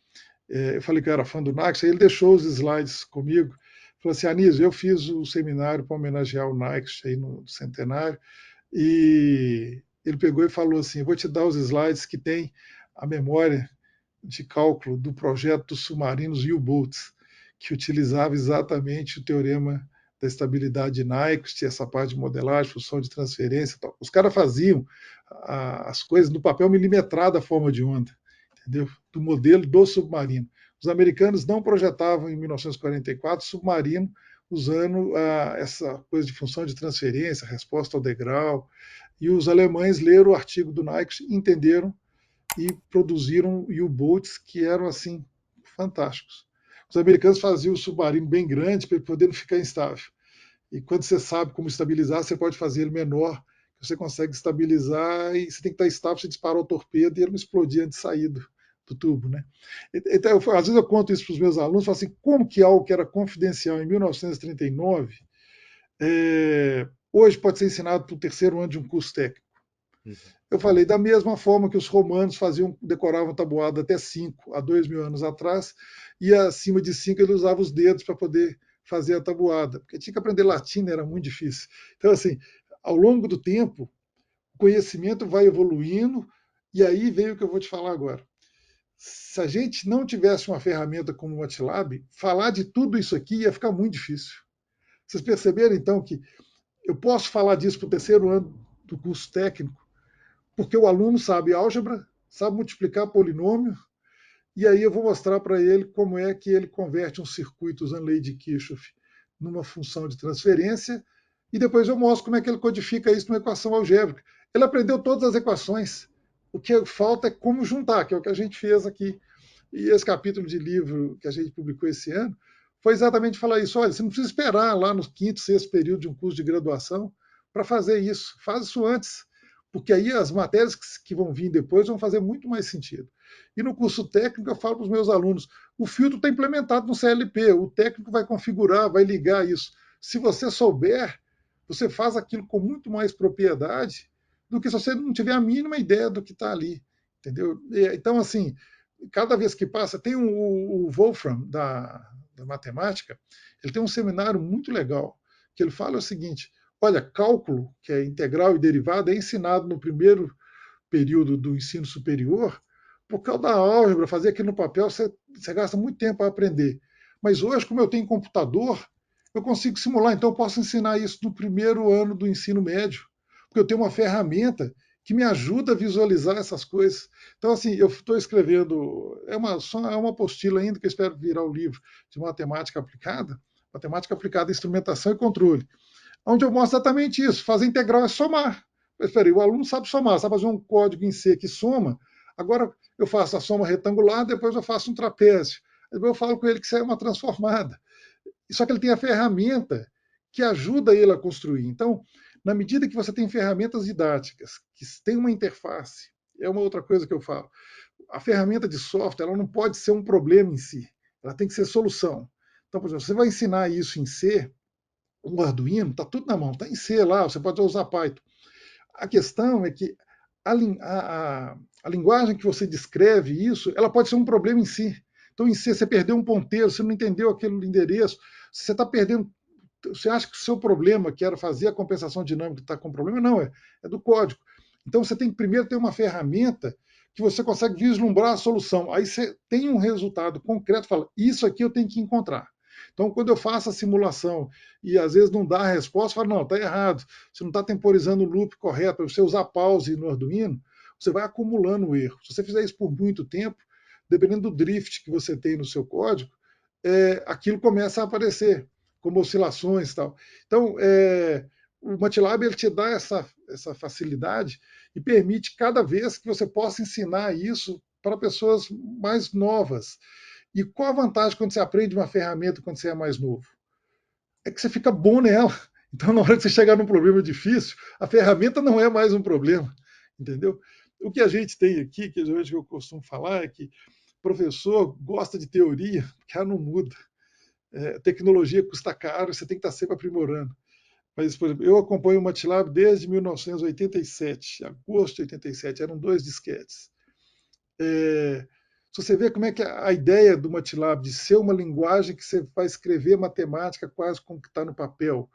eu falei que eu era fã do Nike, aí ele deixou os slides comigo, falou assim, Anísio, eu fiz o seminário para homenagear o Nike aí no centenário, e ele pegou e falou assim, eu vou te dar os slides que tem a memória de cálculo do projeto dos submarinos U-Boats, que utilizava exatamente o teorema da estabilidade de Nyquist, tinha essa parte de modelagem, função de transferência e tal. Os caras faziam as coisas no papel milimetrado da forma de onda, entendeu? Do modelo do submarino. Os americanos não projetavam em 1944 submarino usando essa coisa de função de transferência, resposta ao degrau, e os alemães leram o artigo do Nyquist e entenderam e produziram U-boats que eram assim fantásticos. Os americanos faziam o submarino bem grande para ele poder não ficar instável. E quando você sabe como estabilizar, você pode fazer ele menor, você consegue estabilizar e você tem que estar estável, você dispara o torpedo e ele não explodir antes de sair do tubo. Né? Então, às vezes eu conto isso para os meus alunos, falo assim, como que algo que era confidencial em 1939, hoje pode ser ensinado para o terceiro ano de um curso técnico? Uhum. Eu falei, da mesma forma que os romanos decoravam tabuada até 5 há 2.000 anos atrás, e acima de 5 ele usava os dedos para poder fazer a tabuada, porque tinha que aprender latim, era muito difícil. Então, assim, ao longo do tempo, o conhecimento vai evoluindo, e aí veio o que eu vou te falar agora. Se a gente não tivesse uma ferramenta como o MATLAB, falar de tudo isso aqui ia ficar muito difícil. Vocês perceberam, então, que eu posso falar disso para o terceiro ano do curso técnico, porque o aluno sabe álgebra, sabe multiplicar polinômio, e aí eu vou mostrar para ele como é que ele converte um circuito usando lei de Kirchhoff numa função de transferência, e depois eu mostro como é que ele codifica isso numa equação algébrica. Ele aprendeu todas as equações, o que falta é como juntar, que é o que a gente fez aqui. E esse capítulo de livro que a gente publicou esse ano foi exatamente falar isso. Olha, você não precisa esperar lá no quinto, sexto período de um curso de graduação para fazer isso. Faz isso antes, porque aí as matérias que vão vir depois vão fazer muito mais sentido. E no curso técnico eu falo para os meus alunos, o filtro está implementado no CLP, o técnico vai configurar, vai ligar isso. Se você souber, você faz aquilo com muito mais propriedade do que se você não tiver a mínima ideia do que está ali. Entendeu? Então, assim, cada vez que passa, tem o Wolfram da matemática, ele tem um seminário muito legal, que ele fala o seguinte: olha, cálculo, que é integral e derivada, é ensinado no primeiro período do ensino superior, por causa da álgebra, fazer aquilo no papel, você gasta muito tempo para aprender. Mas hoje, como eu tenho computador, eu consigo simular, então eu posso ensinar isso no primeiro ano do ensino médio, porque eu tenho uma ferramenta que me ajuda a visualizar essas coisas. Então, assim, eu estou escrevendo, é uma apostila ainda, que eu espero virar o livro de matemática aplicada à instrumentação e controle, onde eu mostro exatamente isso. Fazer integral é somar. Mas espera aí, o aluno sabe somar, sabe fazer um código em C que soma. Agora eu faço a soma retangular, depois eu faço um trapézio. Depois eu falo com ele que isso é uma transformada. Só que ele tem a ferramenta que ajuda ele a construir. Então, na medida que você tem ferramentas didáticas, que tem uma interface, é uma outra coisa que eu falo. A ferramenta de software ela não pode ser um problema em si, ela tem que ser solução. Então, por exemplo, você vai ensinar isso em C, o Arduino, está tudo na mão, está em C lá, você pode usar Python. A questão é que a linguagem que você descreve isso, ela pode ser um problema em si. Então, em C, você perdeu um ponteiro, você não entendeu aquele endereço, você está perdendo. Você acha que o seu problema, que era fazer a compensação dinâmica, está com problema? Não, é do código. Então, você tem que primeiro ter uma ferramenta que você consegue vislumbrar a solução. Aí você tem um resultado concreto, fala, isso aqui eu tenho que encontrar. Então, quando eu faço a simulação e às vezes não dá a resposta, fala, não, está errado, você não está temporizando o loop correto, para você usar pause no Arduino, você vai acumulando o erro. Se você fizer isso por muito tempo, dependendo do drift que você tem no seu código, aquilo começa a aparecer, como oscilações e tal. Então, o MATLAB ele te dá essa facilidade e permite cada vez que você possa ensinar isso para pessoas mais novas. E qual a vantagem quando você aprende uma ferramenta quando você é mais novo? É que você fica bom nela. Então, na hora que você chegar num problema difícil, a ferramenta não é mais um problema, entendeu? O que a gente tem aqui, que hoje eu costumo falar, é que o professor gosta de teoria, porque ela não muda. Tecnologia custa caro, você tem que estar sempre aprimorando. Mas, por exemplo, eu acompanho o MATLAB desde 1987, agosto de 87, eram 2 disquetes. É, se você vê como é que a ideia do MATLAB de ser uma linguagem que você vai escrever matemática quase como que está no papel,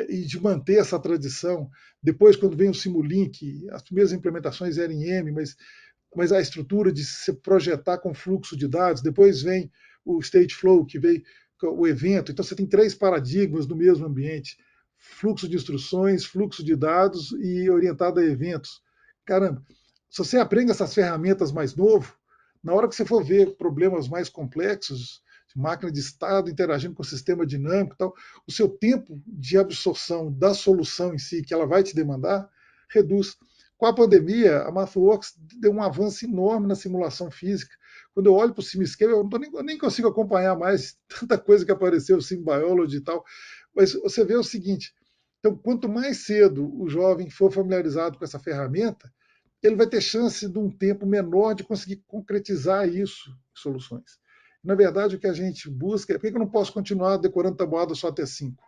e de manter essa tradição. Depois, quando vem o Simulink, as primeiras implementações eram em M, mas a estrutura de se projetar com fluxo de dados, depois vem o Stateflow, que vem o evento. Então, você tem 3 paradigmas no mesmo ambiente: fluxo de instruções, fluxo de dados e orientado a eventos. Caramba, se você aprende essas ferramentas mais novo, na hora que você for ver problemas mais complexos, máquina de estado interagindo com o sistema dinâmico e tal, o seu tempo de absorção da solução em si, que ela vai te demandar, reduz. Com a pandemia, a MathWorks deu um avanço enorme na simulação física. Quando eu olho para o SimScale, eu nem consigo acompanhar mais tanta coisa que apareceu, SimBiology e tal. Mas você vê o seguinte: então, quanto mais cedo o jovem for familiarizado com essa ferramenta, ele vai ter chance de um tempo menor de conseguir concretizar isso em soluções. Na verdade, o que a gente busca é por que eu não posso continuar decorando tabuada só até 5?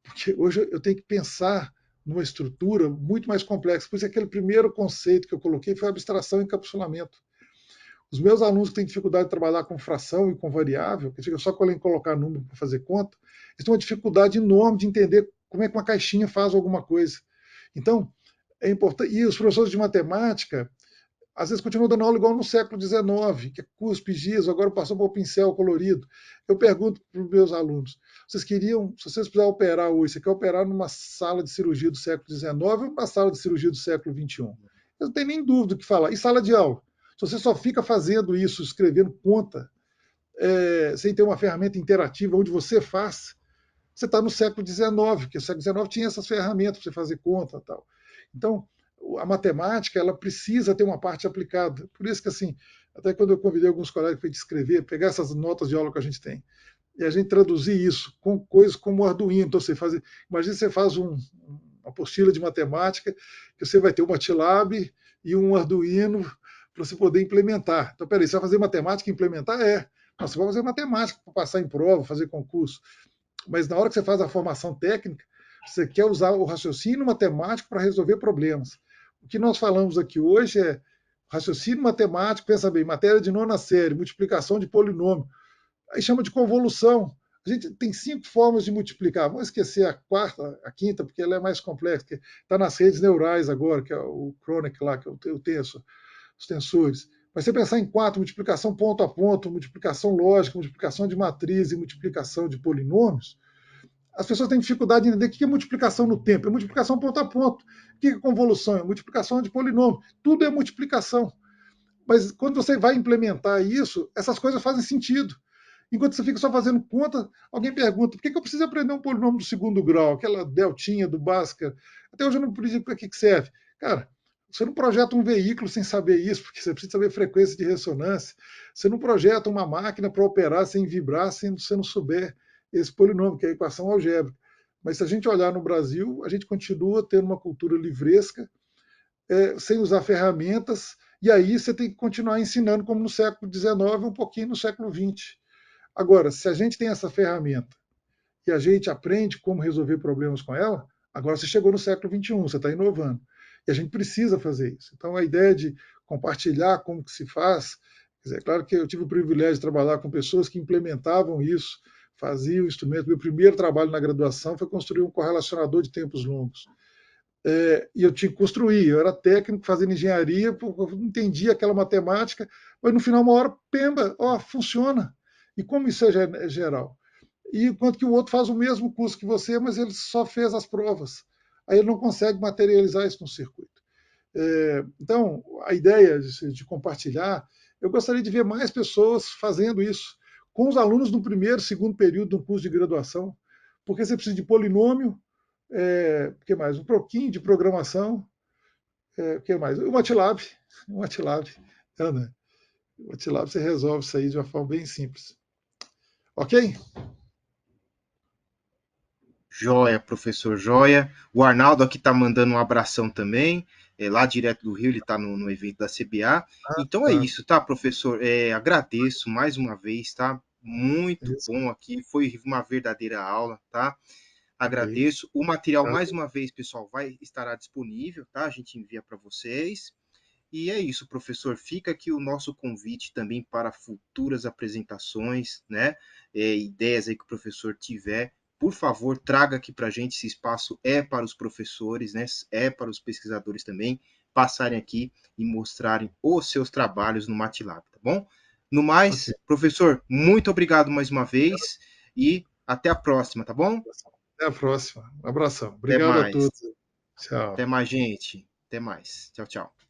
Porque hoje eu tenho que pensar numa estrutura muito mais complexa. Por isso, aquele primeiro conceito que eu coloquei foi abstração e encapsulamento. Os meus alunos que têm dificuldade de trabalhar com fração e com variável, que fica só colocar número para fazer conta, eles têm uma dificuldade enorme de entender como é que uma caixinha faz alguma coisa. Então, é importante. E os professores de matemática, às vezes continuam dando aula igual no século XIX, que é cuspe, giz, agora passou para o pincel colorido. Eu pergunto para os meus alunos: vocês queriam, se vocês precisarem operar hoje, você quer operar numa sala de cirurgia do século XIX ou numa sala de cirurgia do século XXI? Eu não tenho nem dúvida do que falar. E sala de aula? Se você só fica fazendo isso, escrevendo conta, sem ter uma ferramenta interativa onde você faz, você está no século XIX, porque o século XIX tinha essas ferramentas para você fazer conta e tal. Então, a matemática ela precisa ter uma parte aplicada. Por isso que, assim, até quando eu convidei alguns colegas para escrever, pegar essas notas de aula que a gente tem, e a gente traduzir isso com coisas como o Arduino. Então, imagina você faz uma apostila de matemática, que você vai ter um MATLAB e um Arduino para você poder implementar. Então, peraí, você vai fazer matemática e implementar? Mas você vai fazer matemática para passar em prova, fazer concurso. Mas na hora que você faz a formação técnica, você quer usar o raciocínio matemático para resolver problemas. O que nós falamos aqui hoje é raciocínio matemático, pensa bem, matéria de nona série, multiplicação de polinômio. Aí chama de convolução. A gente tem 5 formas de multiplicar. Vamos esquecer a quarta, a quinta, porque ela é mais complexa, que está nas redes neurais agora, que é o Chronic lá, que é o tensor, os tensores. Mas você pensar em 4, multiplicação ponto a ponto, multiplicação lógica, multiplicação de matriz e multiplicação de polinômios, as pessoas têm dificuldade de entender o que é multiplicação no tempo. É multiplicação ponto a ponto. O que é convolução? É multiplicação de polinômio. Tudo é multiplicação. Mas quando você vai implementar isso, essas coisas fazem sentido. Enquanto você fica só fazendo conta, alguém pergunta: por que eu preciso aprender um polinômio do segundo grau, aquela deltinha do Bhaskara? Até hoje eu não aprendi para que serve. Cara, você não projeta um veículo sem saber isso, porque você precisa saber frequência de ressonância. Você não projeta uma máquina para operar sem vibrar, se você não souber esse polinômio, que é a equação algébrica. Mas se a gente olhar no Brasil, a gente continua tendo uma cultura livresca, sem usar ferramentas, e aí você tem que continuar ensinando como no século XIX, um pouquinho no século XX. Agora, se a gente tem essa ferramenta e a gente aprende como resolver problemas com ela, agora você chegou no século XXI, você está inovando. E a gente precisa fazer isso. Então, a ideia de compartilhar como que se faz, quer dizer, é claro que eu tive o privilégio de trabalhar com pessoas que implementavam isso, faziam instrumentos. Meu primeiro trabalho na graduação foi construir um correlacionador de tempos longos. E eu tinha que construir, eu era técnico fazendo engenharia, eu entendia aquela matemática, mas no final, uma hora, pemba, funciona. E como isso é geral? E enquanto que o outro faz o mesmo curso que você, mas ele só fez as provas. Aí ele não consegue materializar isso no circuito. Então, a ideia de compartilhar, eu gostaria de ver mais pessoas fazendo isso, com os alunos no primeiro, segundo período do curso de graduação, porque você precisa de polinômio, que mais? Um pouquinho de programação, o que mais? O MATLAB, né? O MATLAB você resolve isso aí de uma forma bem simples. Ok? Joia, professor Joia. O Arnaldo aqui está mandando um abração também. Lá direto do Rio, ele está no evento da CBA. Então é Tá. isso, tá, professor? Agradeço mais uma vez, tá? Muito Isso. bom aqui. Foi uma verdadeira aula, tá? Ok. Agradeço. O material, Tá. mais uma vez, pessoal, estará disponível, tá? A gente envia para vocês. E é isso, professor. Fica aqui o nosso convite também para futuras apresentações, né? Ideias aí que o professor tiver. Por favor, traga aqui para a gente. Esse espaço é para os professores, né? É para os pesquisadores também passarem aqui e mostrarem os seus trabalhos no MATLAB, tá bom? No Ok. mais, professor, muito obrigado mais uma vez e até a próxima, tá bom? Até a próxima. Um abração. Até Obrigado a mais. todos. Tchau. Até mais, gente. Até mais. Tchau, tchau.